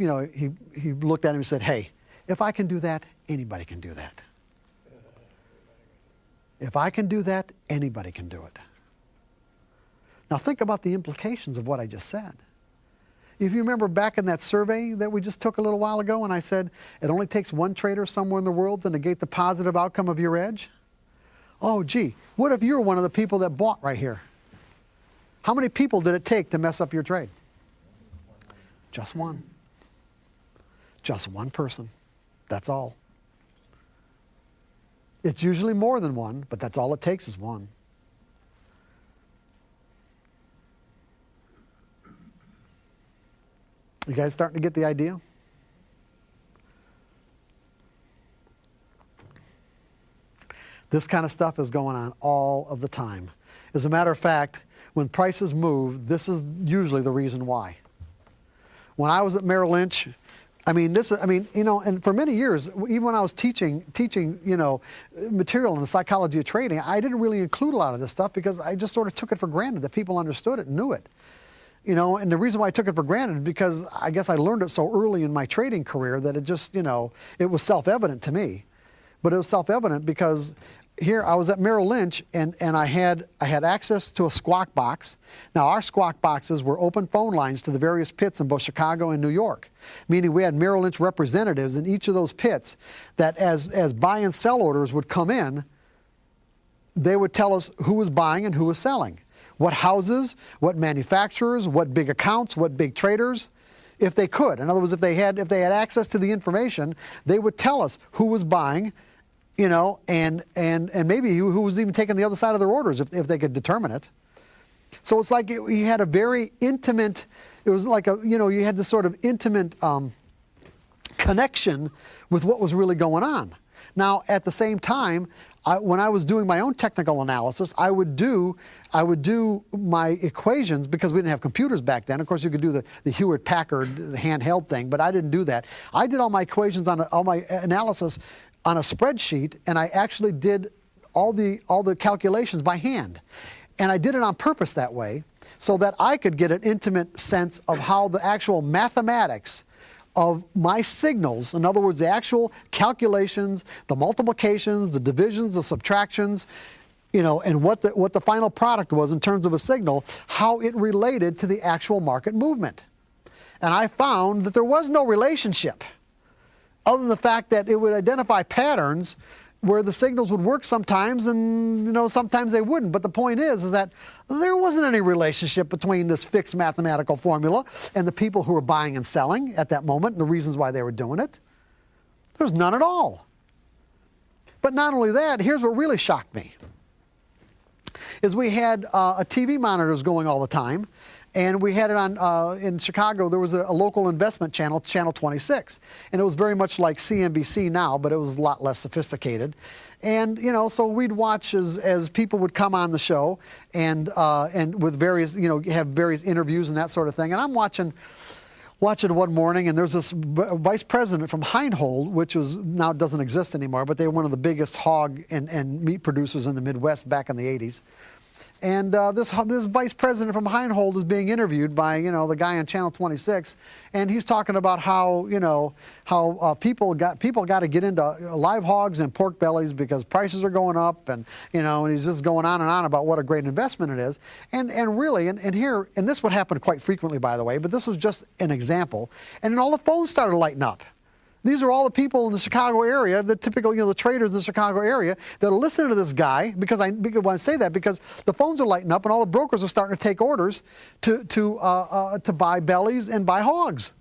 Speaker 1: looked at him and said, hey, if I can do that, anybody can do that. If I can do that, anybody can do it. Now think about the implications of what I just said. If you remember back in that survey that we just took a little while ago, and I said it only takes one trader somewhere in the world to negate the positive outcome of your edge? Oh, gee, what if you were one of the people that bought right here? How many people did it take to mess up your trade? Just one. Just one person. That's all. It's usually more than one, but that's all it takes is one. You guys starting to get the idea? This kind of stuff is going on all of the time. As a matter of fact, when prices move, this is usually the reason why. When I was at Merrill Lynch, and for many years, even when I was teaching, material in the psychology of trading, I didn't really include a lot of this stuff because I just sort of took it for granted that people understood it and knew it. And the reason why I took it for granted is because I guess I learned it so early in my trading career that it just, it was self-evident to me. But it was self-evident because here I was at Merrill Lynch and I had access to a squawk box. Now our squawk boxes were open phone lines to the various pits in both Chicago and New York, meaning we had Merrill Lynch representatives in each of those pits that as buy and sell orders would come in, they would tell us who was buying and who was selling. What houses, what manufacturers, what big accounts, what big traders, if they could. In other words, if they had access to the information, they would tell us who was buying, and maybe who was even taking the other side of their orders if they could determine it. So it's like you had a very intimate, it was like you had this sort of intimate connection with what was really going on. Now, at the same time, when I was doing my own technical analysis, I would do my equations because we didn't have computers back then. Of course, you could do the Hewlett-Packard handheld thing, but I didn't do that. I did all my equations all my analysis on a spreadsheet, and I actually did all the calculations by hand. And I did it on purpose that way so that I could get an intimate sense of how the actual mathematics of my signals, in other words, the actual calculations, the multiplications, the divisions, the subtractions, and what the final product was in terms of a signal, how it related to the actual market movement. And I found that there was no relationship other than the fact that it would identify patterns where the signals would work sometimes and sometimes they wouldn't. But the point is that there wasn't any relationship between this fixed mathematical formula and the people who were buying and selling at that moment and the reasons why they were doing it. There was none at all. But not only that, here's what really shocked me, is we had a TV monitors going all the time. And we had it on, in Chicago, there was a local investment channel, Channel 26. And it was very much like CNBC now, but it was a lot less sophisticated. And, so we'd watch as people would come on the show and with various, have various interviews and that sort of thing. And I'm watching one morning, and there's this vice president from Heinhold, which now doesn't exist anymore, but they were one of the biggest hog and meat producers in the Midwest back in the 80s. And this vice president from Heinhold is being interviewed by, the guy on Channel 26, and he's talking about how, people got to get into live hogs and pork bellies because prices are going up, and and he's just going on and on about what a great investment it is, and really, and this would happen quite frequently, by the way, but this was just an example, and then all the phones started lighting up. These are all the people in the Chicago area, the typical, the traders in the Chicago area that are listening to this guy, because when I say that, because the phones are lighting up and all the brokers are starting to take orders to buy bellies and buy hogs.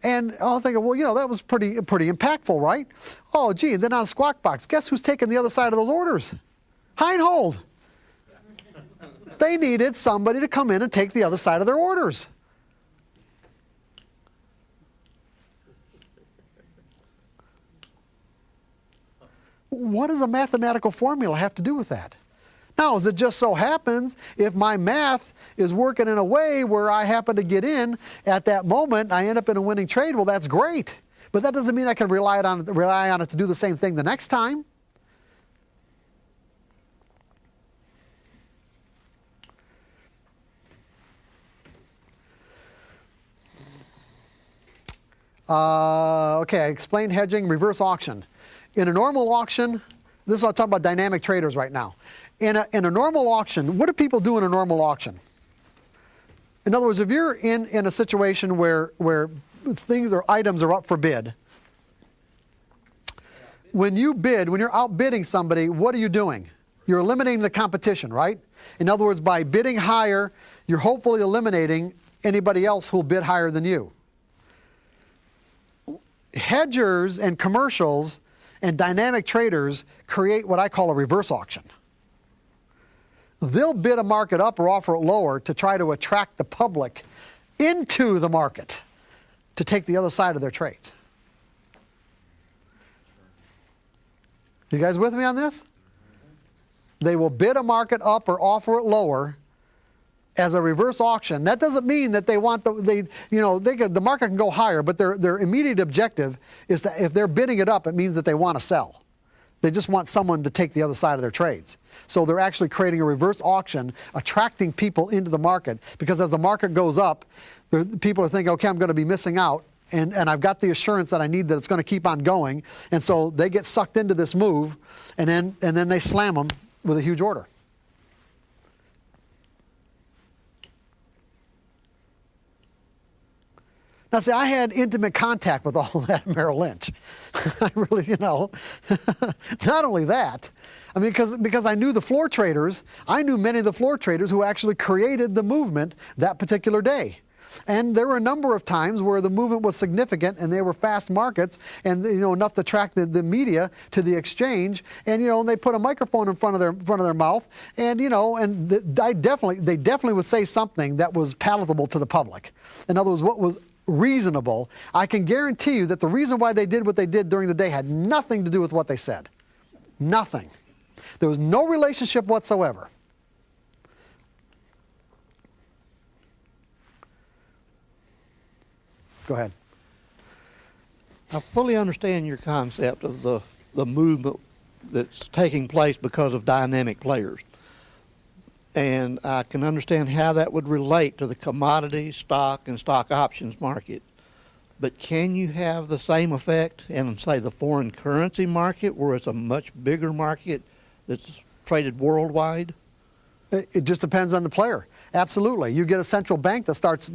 Speaker 1: And I'm thinking, well, that was pretty impactful, right? Oh, gee, then on Squawk Box, guess who's taking the other side of those orders? Heinhold. They needed somebody to come in and take the other side of their orders. What does a mathematical formula have to do with that? Now, as it just so happens, if my math is working in a way where I happen to get in at that moment, I end up in a winning trade, well, that's great. But that doesn't mean I can rely on it to do the same thing the next time. Okay, I explained hedging, reverse auction. In a normal auction, this is what I'm talking about dynamic traders right now. In a normal auction, what do people do in a normal auction? In other words, if you're in a situation where things or items are up for bid, when you're outbidding somebody, what are you doing? You're eliminating the competition, right? In other words, by bidding higher, you're hopefully eliminating anybody else who'll bid higher than you. Hedgers and commercials And dynamic traders create what I call a reverse auction. They'll bid a market up or offer it lower to try to attract the public into the market to take the other side of their trades. You guys with me on this? They will bid a market up or offer it lower as a reverse auction. That doesn't mean that they want the market can go higher, but their immediate objective is that if they're bidding it up, it means that they want to sell. They just want someone to take the other side of their trades. So they're actually creating a reverse auction, attracting people into the market, because as the market goes up, people are thinking, okay, I'm going to be missing out, and I've got the assurance that I need that it's going to keep on going, and so they get sucked into this move, and then they slam them with a huge order. Now, see, I had intimate contact with all of that at Merrill Lynch. I really, not only that, I mean, because I knew the floor traders, I knew many of the floor traders who actually created the movement that particular day. And there were a number of times where the movement was significant and they were fast markets and enough to attract the media to the exchange, and they put a microphone in front of their mouth, and they definitely would say something that was palatable to the public. In other words, what was reasonable. I can guarantee you that the reason why they did what they did during the day had nothing to do with what they said. Nothing. There was no relationship whatsoever. Go ahead.
Speaker 6: I fully understand your concept of the movement that's taking place because of dynamic players. And I can understand how that would relate to the commodity, stock, and stock options market. But can you have the same effect in, say, the foreign currency market, where it's a much bigger market that's traded worldwide?
Speaker 1: It just depends on the player. Absolutely. You get a central bank that starts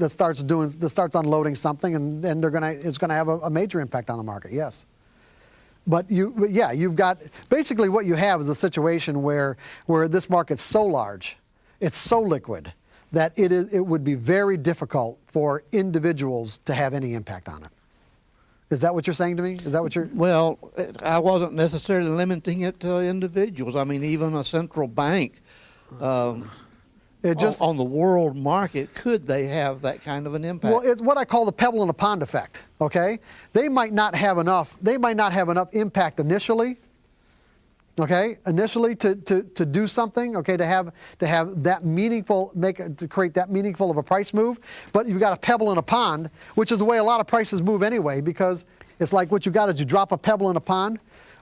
Speaker 1: unloading something, and it's gonna have a major impact on the market. Yes. But you've got basically what you have is a situation where this market's so large, it's so liquid, that it would be very difficult for individuals to have any impact on it. Is that what you're saying to me? Is that what you're?
Speaker 6: Well, I wasn't necessarily limiting it to individuals. I mean, even a central bank on the world market, could they have that kind of an impact?
Speaker 1: Well, it's what I call the pebble in a pond effect. Okay, they might not have enough impact initially. Okay, initially to do something. Okay, to have that meaningful, to create that meaningful of a price move. But you've got a pebble in a pond, which is the way a lot of prices move anyway, because it's like what you got is you drop a pebble in a pond.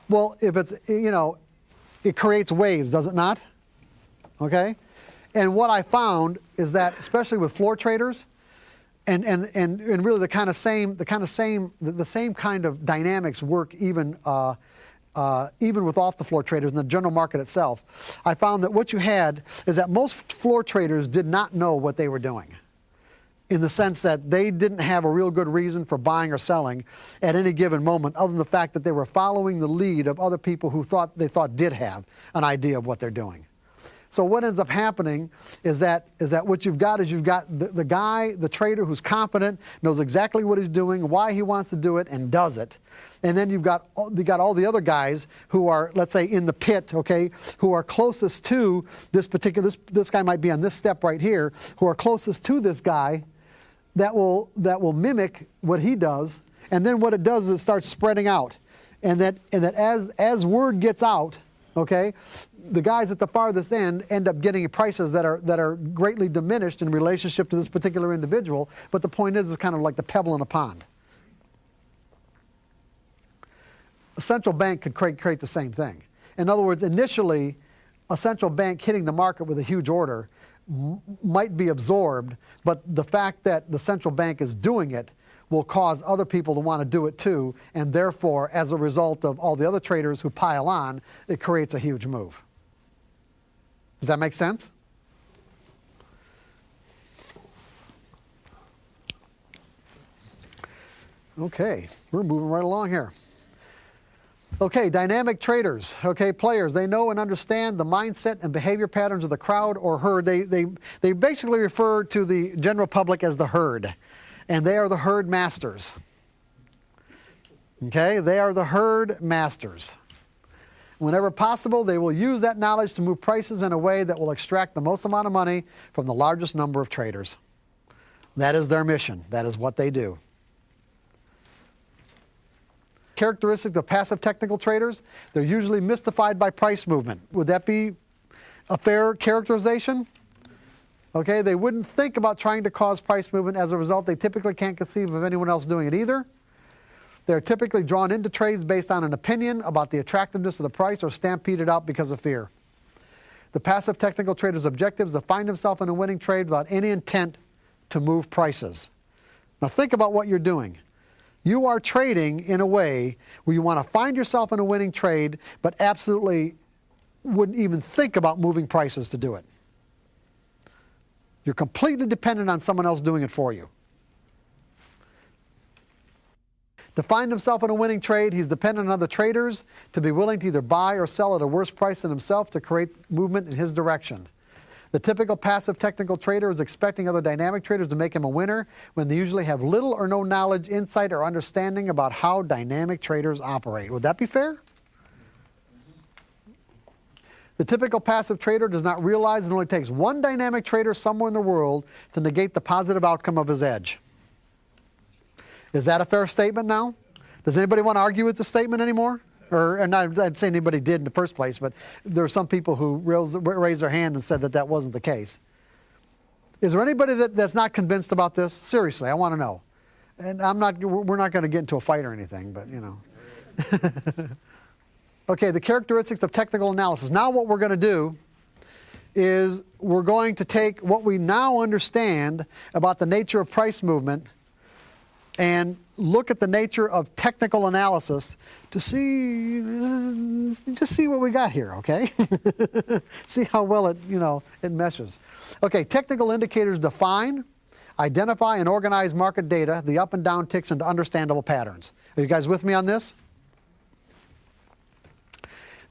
Speaker 1: Well, if it's it creates waves, does it not? Okay, and what I found is that, especially with floor traders, and really the same kind of dynamics work even with off the floor traders in the general market itself. I found that what you had is that most floor traders did not know what they were doing, in the sense that they didn't have a real good reason for buying or selling at any given moment, other than the fact that they were following the lead of other people who they thought did have an idea of what they're doing. So what ends up happening is that what you've got is the guy, the trader who's confident, knows exactly what he's doing, why he wants to do it, and does it. And then you've got all the other guys who are, let's say, in the pit, okay, who are closest to this guy might be on this step right here, who are closest to this guy, that will mimic what he does. And then what it does is it starts spreading out. And that as word gets out, okay, the guys at the farthest end up getting prices that are greatly diminished in relationship to this particular individual. But the point is, it's kind of like the pebble in a pond. A central bank could create the same thing. In other words, initially, a central bank hitting the market with a huge order might be absorbed, but the fact that the central bank is doing it will cause other people to want to do it too, and therefore, as a result of all the other traders who pile on, it creates a huge move. Does that make sense? Okay, we're moving right along here. Okay, dynamic traders, okay, players, they know and understand the mindset and behavior patterns of the crowd or herd. They basically refer to the general public as the herd, and they are the herd masters. Okay, they are the herd masters. Whenever possible, they will use that knowledge to move prices in a way that will extract the most amount of money from the largest number of traders. That is their mission. That is what they do. Characteristics of passive technical traders, they're usually mystified by price movement. Would that be a fair characterization? Okay, they wouldn't think about trying to cause price movement. As a result, they typically can't conceive of anyone else doing it either. They're typically drawn into trades based on an opinion about the attractiveness of the price or stampeded out because of fear. The passive technical trader's objective is to find himself in a winning trade without any intent to move prices. Now think about what you're doing. You are trading in a way where you want to find yourself in a winning trade, but absolutely wouldn't even think about moving prices to do it. You're completely dependent on someone else doing it for you. To find himself in a winning trade, he's dependent on other traders to be willing to either buy or sell at a worse price than himself to create movement in his direction. The typical passive technical trader is expecting other dynamic traders to make him a winner when they usually have little or no knowledge, insight, or understanding about how dynamic traders operate. Would that be fair? The typical passive trader does not realize it only takes one dynamic trader somewhere in the world to negate the positive outcome of his edge. Is that a fair statement now? Does anybody want to argue with the statement anymore? And I'd say anybody did in the first place, but there are some people who raised their hand and said that that wasn't the case. Is there anybody that's not convinced about this? Seriously, I want to know. And we're not going to get into a fight or anything, but you know. Okay, the characteristics of technical analysis. Now what we're going to do is we're going to take what we now understand about the nature of price movement and look at the nature of technical analysis to just see what we got here, okay? See how well it meshes. Okay, technical indicators define, identify, and organize market data, the up and down ticks into understandable patterns. Are you guys with me on this?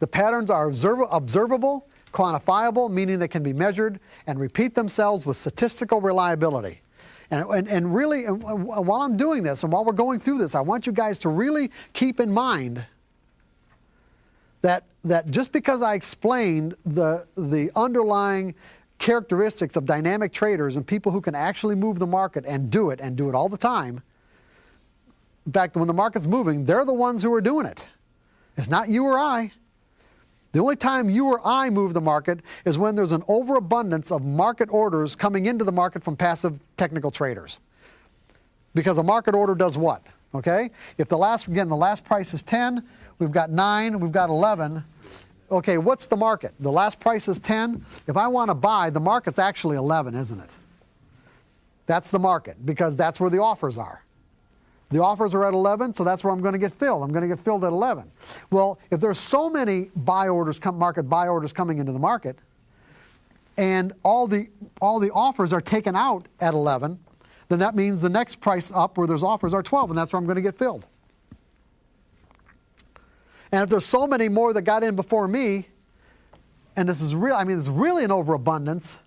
Speaker 1: The patterns are observable, quantifiable, meaning they can be measured, and repeat themselves with statistical reliability. And really, while I'm doing this and while we're going through this, I want you guys to really keep in mind that just because I explained the underlying characteristics of dynamic traders and people who can actually move the market and do it all the time, in fact, when the market's moving, they're the ones who are doing it. It's not you or I. The only time you or I move the market is when there's an overabundance of market orders coming into the market from passive technical traders. Because a market order does what? Okay? If the last price is 10, we've got 9, we've got 11. Okay, what's the market? The last price is 10. If I want to buy, the market's actually 11, isn't it? That's the market, because that's where the offers are. The offers are at 11, so that's where I'm going to get filled. I'm going to get filled at 11. Well, if there's so many market buy orders coming into the market, and all the offers are taken out at 11, then that means the next price up where there's offers are 12, and that's where I'm going to get filled. And if there's so many more that got in before me, and this is it's really an overabundance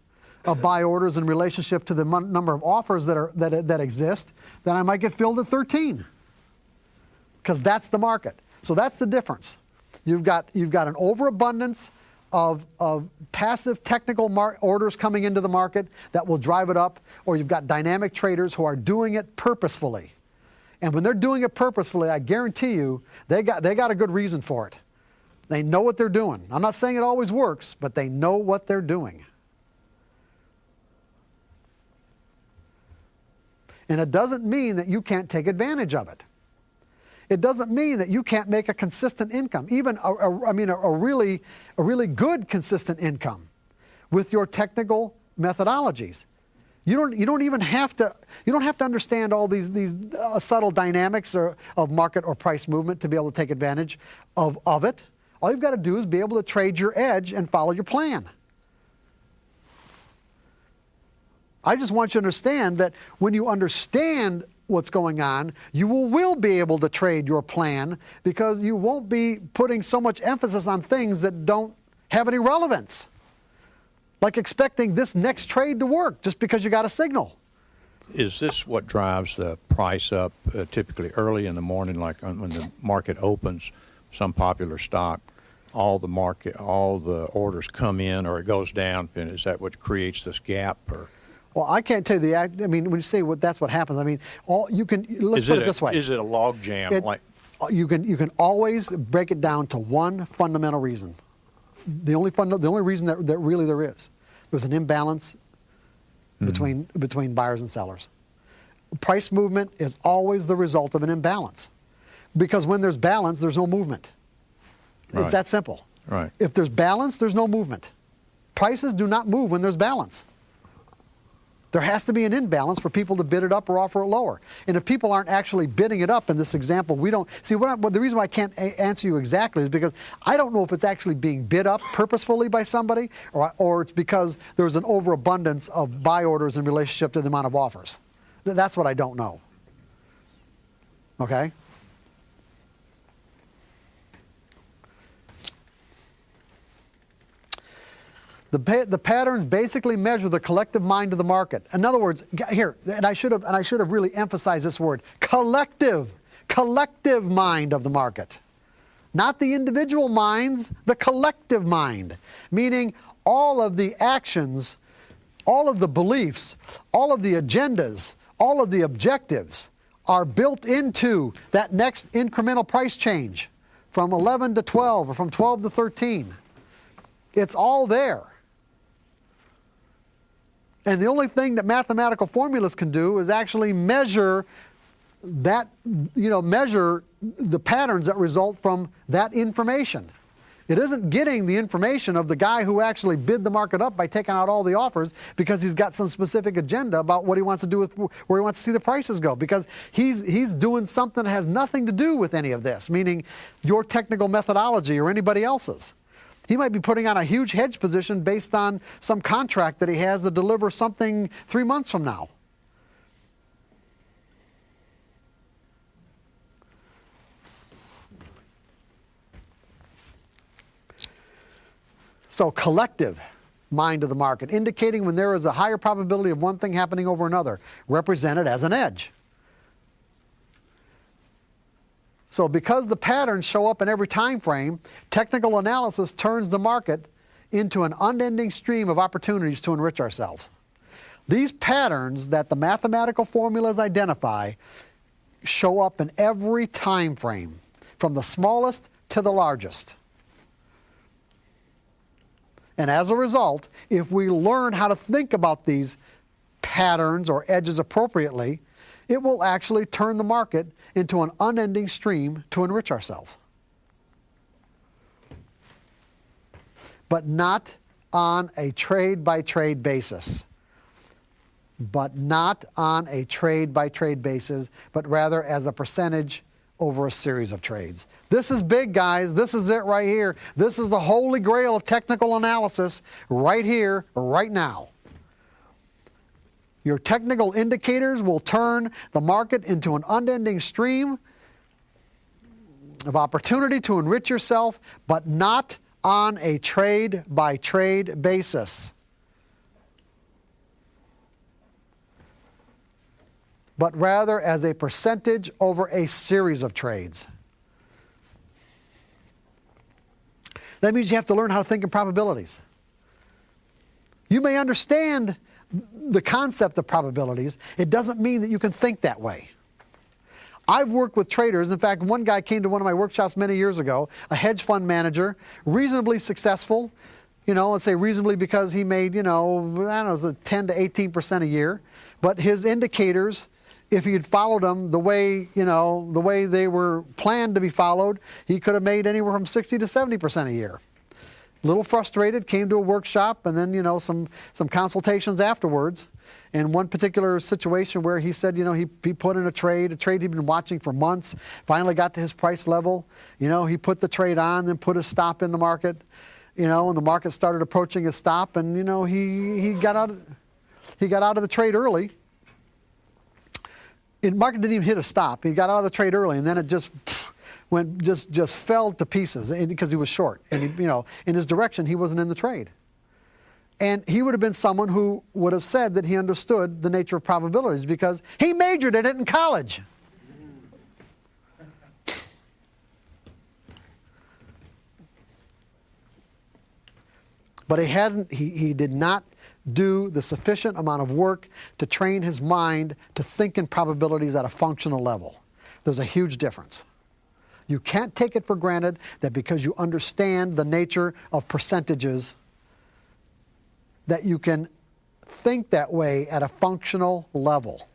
Speaker 1: of buy orders in relationship to the number of offers that exist, then I might get filled at 13, because that's the market. So that's the difference. You've got an overabundance of passive technical orders coming into the market that will drive it up, or you've got dynamic traders who are doing it purposefully. And when they're doing it purposefully, I guarantee you they got a good reason for it. They know what they're doing. I'm not saying it always works, but they know what they're doing. And it doesn't mean that you can't take advantage of it. It doesn't mean that you can't make a consistent income, even a really good consistent income with your technical methodologies. You don't even have to understand all these subtle dynamics of market or price movement to be able to take advantage of it. All you've got to do is be able to trade your edge and follow your plan. I just want you to understand that when you understand what's going on, you will be able to trade your plan, because you won't be putting so much emphasis on things that don't have any relevance. Like expecting this next trade to work just because you got a signal.
Speaker 3: Is this what drives the price up typically early in the morning, like when the market opens, some popular stock, all the orders come in, or it goes down, and is that what creates this gap? Or
Speaker 1: Well, I can't tell you I mean, when you say that's what happens, I mean, let's
Speaker 3: is
Speaker 1: put
Speaker 3: it
Speaker 1: it this way.
Speaker 3: is it a log jam?
Speaker 1: You can always break it down to one fundamental reason. The only reason that really there is. There's an imbalance between buyers and sellers. Price movement is always the result of an imbalance. Because when there's balance, there's no movement.
Speaker 3: Right.
Speaker 1: It's that simple.
Speaker 3: Right.
Speaker 1: If there's balance, there's no movement. Prices do not move when there's balance. There has to be an imbalance for people to bid it up or offer it lower. And if people aren't actually bidding it up in this example, we don't see the reason why I can't answer you exactly is because I don't know if it's actually being bid up purposefully by somebody or it's because there's an overabundance of buy orders in relationship to the amount of offers. That's what I don't know. Okay? The patterns basically measure the collective mind of the market. In other words, here, and I should have really emphasized this word, collective mind of the market. Not the individual minds, the collective mind. Meaning all of the actions, all of the beliefs, all of the agendas, all of the objectives are built into that next incremental price change from 11 to 12 or from 12 to 13. It's all there. And the only thing that mathematical formulas can do is actually measure that, measure the patterns that result from that information. It isn't getting the information of the guy who actually bid the market up by taking out all the offers because he's got some specific agenda about what he wants to do with where he wants to see the prices go, because he's doing something that has nothing to do with any of this, meaning your technical methodology or anybody else's. He might be putting on a huge hedge position based on some contract that he has to deliver something 3 months from now. So collective mind of the market, indicating when there is a higher probability of one thing happening over another, represented as an edge. So because the patterns show up in every time frame, technical analysis turns the market into an unending stream of opportunities to enrich ourselves. These patterns that the mathematical formulas identify show up in every time frame, from the smallest to the largest. And as a result, if we learn how to think about these patterns or edges appropriately, it will actually turn the market into an unending stream to enrich ourselves. But not on a trade-by-trade basis. But not on a trade-by-trade basis, but rather as a percentage over a series of trades. This is big, guys. This is it right here. This is the holy grail of technical analysis right here, right now. Your technical indicators will turn the market into an unending stream of opportunity to enrich yourself, but not on a trade-by-trade basis. But rather as a percentage over a series of trades. That means you have to learn how to think in probabilities. You may understand the concept of probabilities. It doesn't mean that you can think that way. I've worked with traders. In fact, one guy came to one of my workshops many years ago, a hedge fund manager, reasonably successful, let's say reasonably because he made, 10 to 18% a year. But his indicators, if he had followed them the way they were planned to be followed, he could have made anywhere from 60 to 70% a year. A little frustrated, came to a workshop, and then, some consultations afterwards. And one particular situation where he said, he put in a trade he'd been watching for months, finally got to his price level. He put the trade on, then put his stop in the market, and the market started approaching his stop, and, he got out of the trade early. The market didn't even hit a stop. He got out of the trade early, and then it just just fell to pieces because he was short, and in his direction he wasn't in the trade. And he would have been someone who would have said that he understood the nature of probabilities because he majored in it in college. But he did not do the sufficient amount of work to train his mind to think in probabilities at a functional level. There's a huge difference. You can't take it for granted that because you understand the nature of percentages that you can think that way at a functional level.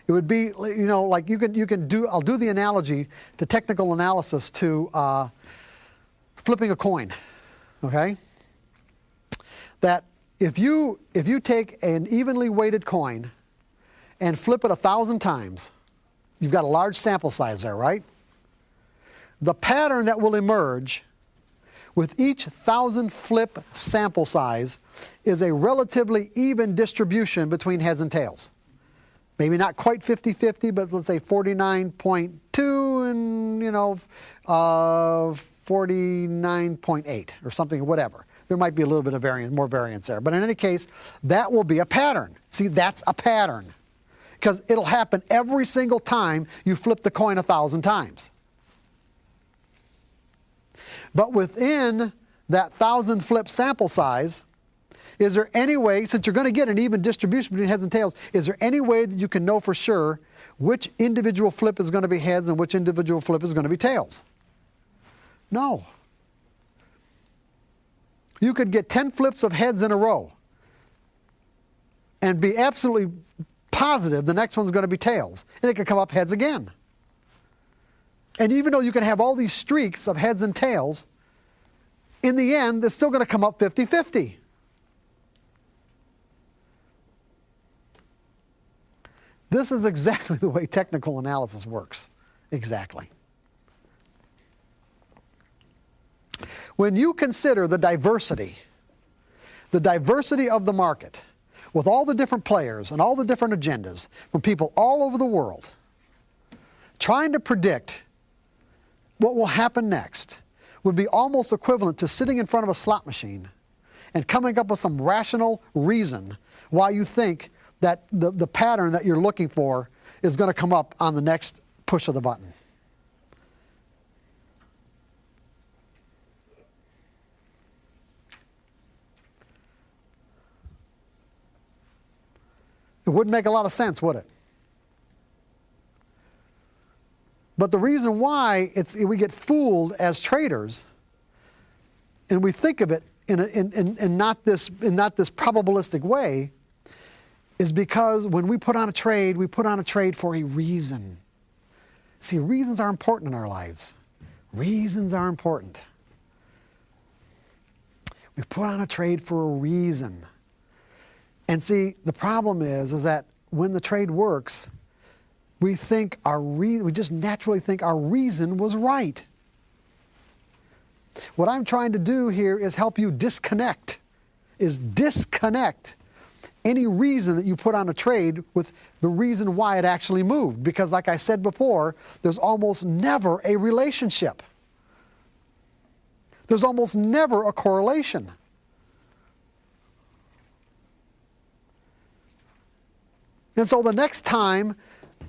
Speaker 1: It would be, like you can do, I'll do the analogy to technical analysis to flipping a coin, okay? That if you take an evenly weighted coin and flip it 1,000 times, you've got a large sample size there, right? The pattern that will emerge with each 1,000 flip sample size is a relatively even distribution between heads and tails. Maybe not quite 50-50, but let's say 49.2 and, 49.8 or something, whatever. There might be a little bit of more variance there. But in any case, that will be a pattern. See, that's a pattern. Because it'll happen every single time you flip the coin 1,000 times. But within that 1,000 flip sample size, is there any way, since you're going to get an even distribution between heads and tails, is there any way that you can know for sure which individual flip is going to be heads and which individual flip is going to be tails? No. You could get 10 flips of heads in a row and be absolutely positive the next one's going to be tails, and it could come up heads again. And even though you can have all these streaks of heads and tails, in the end, they're still going to come up 50-50. This is exactly the way technical analysis works. Exactly. When you consider the diversity of the market, with all the different players and all the different agendas from people all over the world, trying to predict what will happen next would be almost equivalent to sitting in front of a slot machine and coming up with some rational reason why you think that the pattern that you're looking for is going to come up on the next push of the button. It wouldn't make a lot of sense, would it? But the reason why we get fooled as traders, and we think of it in not this probabilistic way, is because when we put on a trade, we put on a trade for a reason. See, reasons are important in our lives. Reasons are important. We put on a trade for a reason. And see, the problem is that when the trade works, we just naturally think our reason was right. What I'm trying to do here is help you disconnect any reason that you put on a trade with the reason why it actually moved. Because like I said before, there's almost never a relationship. There's almost never a correlation. And so the next time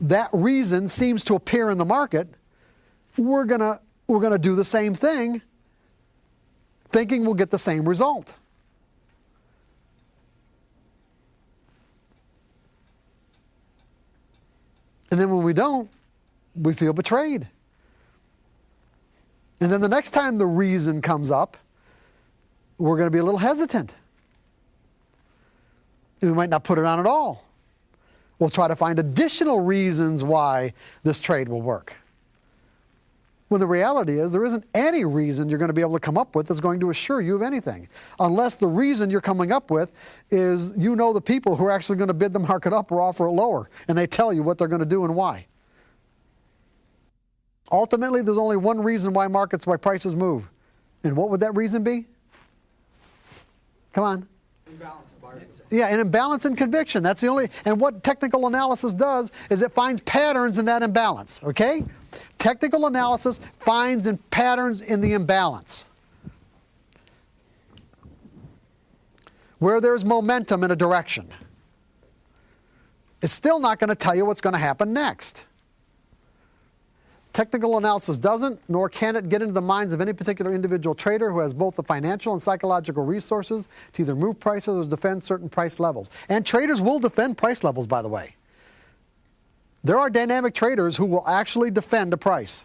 Speaker 1: that reason seems to appear in the market, we're gonna do the same thing, thinking we'll get the same result. And then when we don't, we feel betrayed. And then the next time the reason comes up, we're going to be a little hesitant. And we might not put it on at all. We'll try to find additional reasons why this trade will work. When the reality is there isn't any reason you're going to be able to come up with that's going to assure you of anything. Unless the reason you're coming up with is the people who are actually going to bid the market up or offer it lower, and they tell you what they're going to do and why. Ultimately, there's only one reason why prices move. And what would that reason be? Come on.
Speaker 7: Imbalance of buyers.
Speaker 1: Yeah, an imbalance in conviction. That's the only, and what technical analysis does is it finds patterns in that imbalance, okay? Technical analysis finds patterns in the imbalance. where there's momentum in a direction. It's still not going to tell you what's going to happen next. Technical analysis doesn't, nor can it get into the minds of any particular individual trader who has both the financial and psychological resources to either move prices or defend certain price levels. And traders will defend price levels, by the way. There are dynamic traders who will actually defend a price.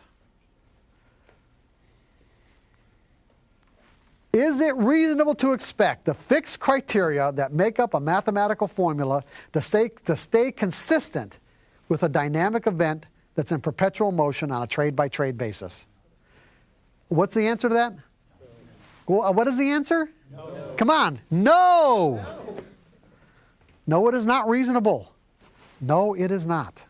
Speaker 1: Is it reasonable to expect the fixed criteria that make up a mathematical formula to stay consistent with a dynamic event that's in perpetual motion on a trade-by-trade basis? What's the answer to that? Well, what is the answer? No. Come on. No. No, it is not reasonable. No, it is not.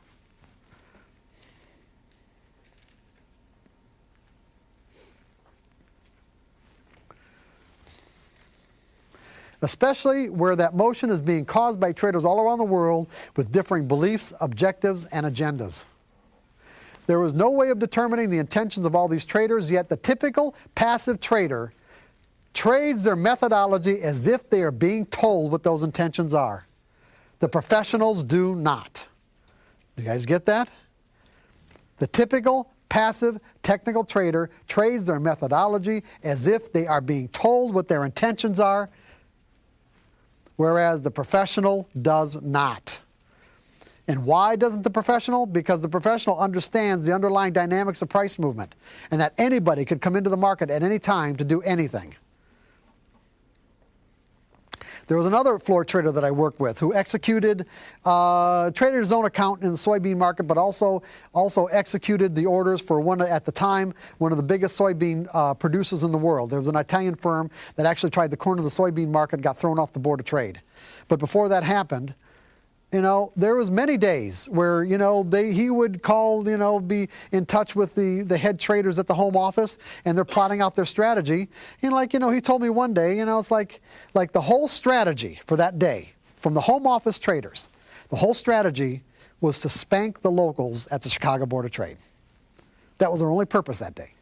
Speaker 1: Especially where that motion is being caused by traders all around the world with differing beliefs, objectives, and agendas. There is no way of determining the intentions of all these traders, yet the typical passive trader trades their methodology as if they are being told what those intentions are. The professionals do not. You guys get that? The typical passive technical trader trades their methodology as if they are being told what their intentions are, whereas the professional does not. And why doesn't the professional? Because the professional understands the underlying dynamics of price movement and that anybody could come into the market at any time to do anything. There was another floor trader that I worked with who executed, traded his own account in the soybean market, but also executed the orders for at the time, one of the biggest soybean producers in the world. There was an Italian firm that actually tried the corner of the soybean market and got thrown off the board of trade. But before that happened, there was many days where, he would call, be in touch with the head traders at the home office, and they're plotting out their strategy. And he told me one day, it's like the whole strategy for that day from the home office traders, the whole strategy was to spank the locals at the Chicago Board of Trade. That was their only purpose that day.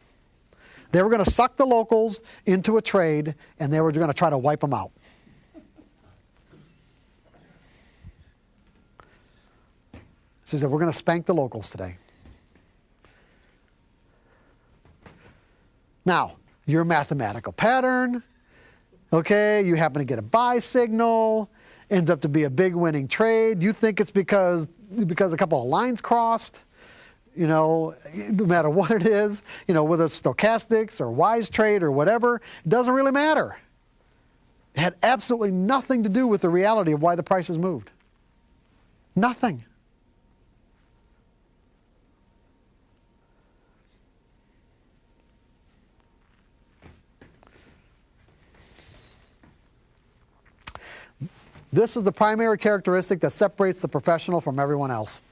Speaker 1: They were going to suck the locals into a trade, and they were going to try to wipe them out. So he said, we're going to spank the locals today. Now, your mathematical pattern, okay, you happen to get a buy signal, ends up to be a big winning trade. You think it's because a couple of lines crossed, no matter what it is, whether it's stochastics or wise trade or whatever, it doesn't really matter. It had absolutely nothing to do with the reality of why the prices moved. Nothing. This is the primary characteristic that separates the professional from everyone else.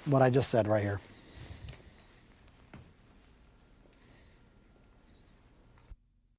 Speaker 1: What I just said right here.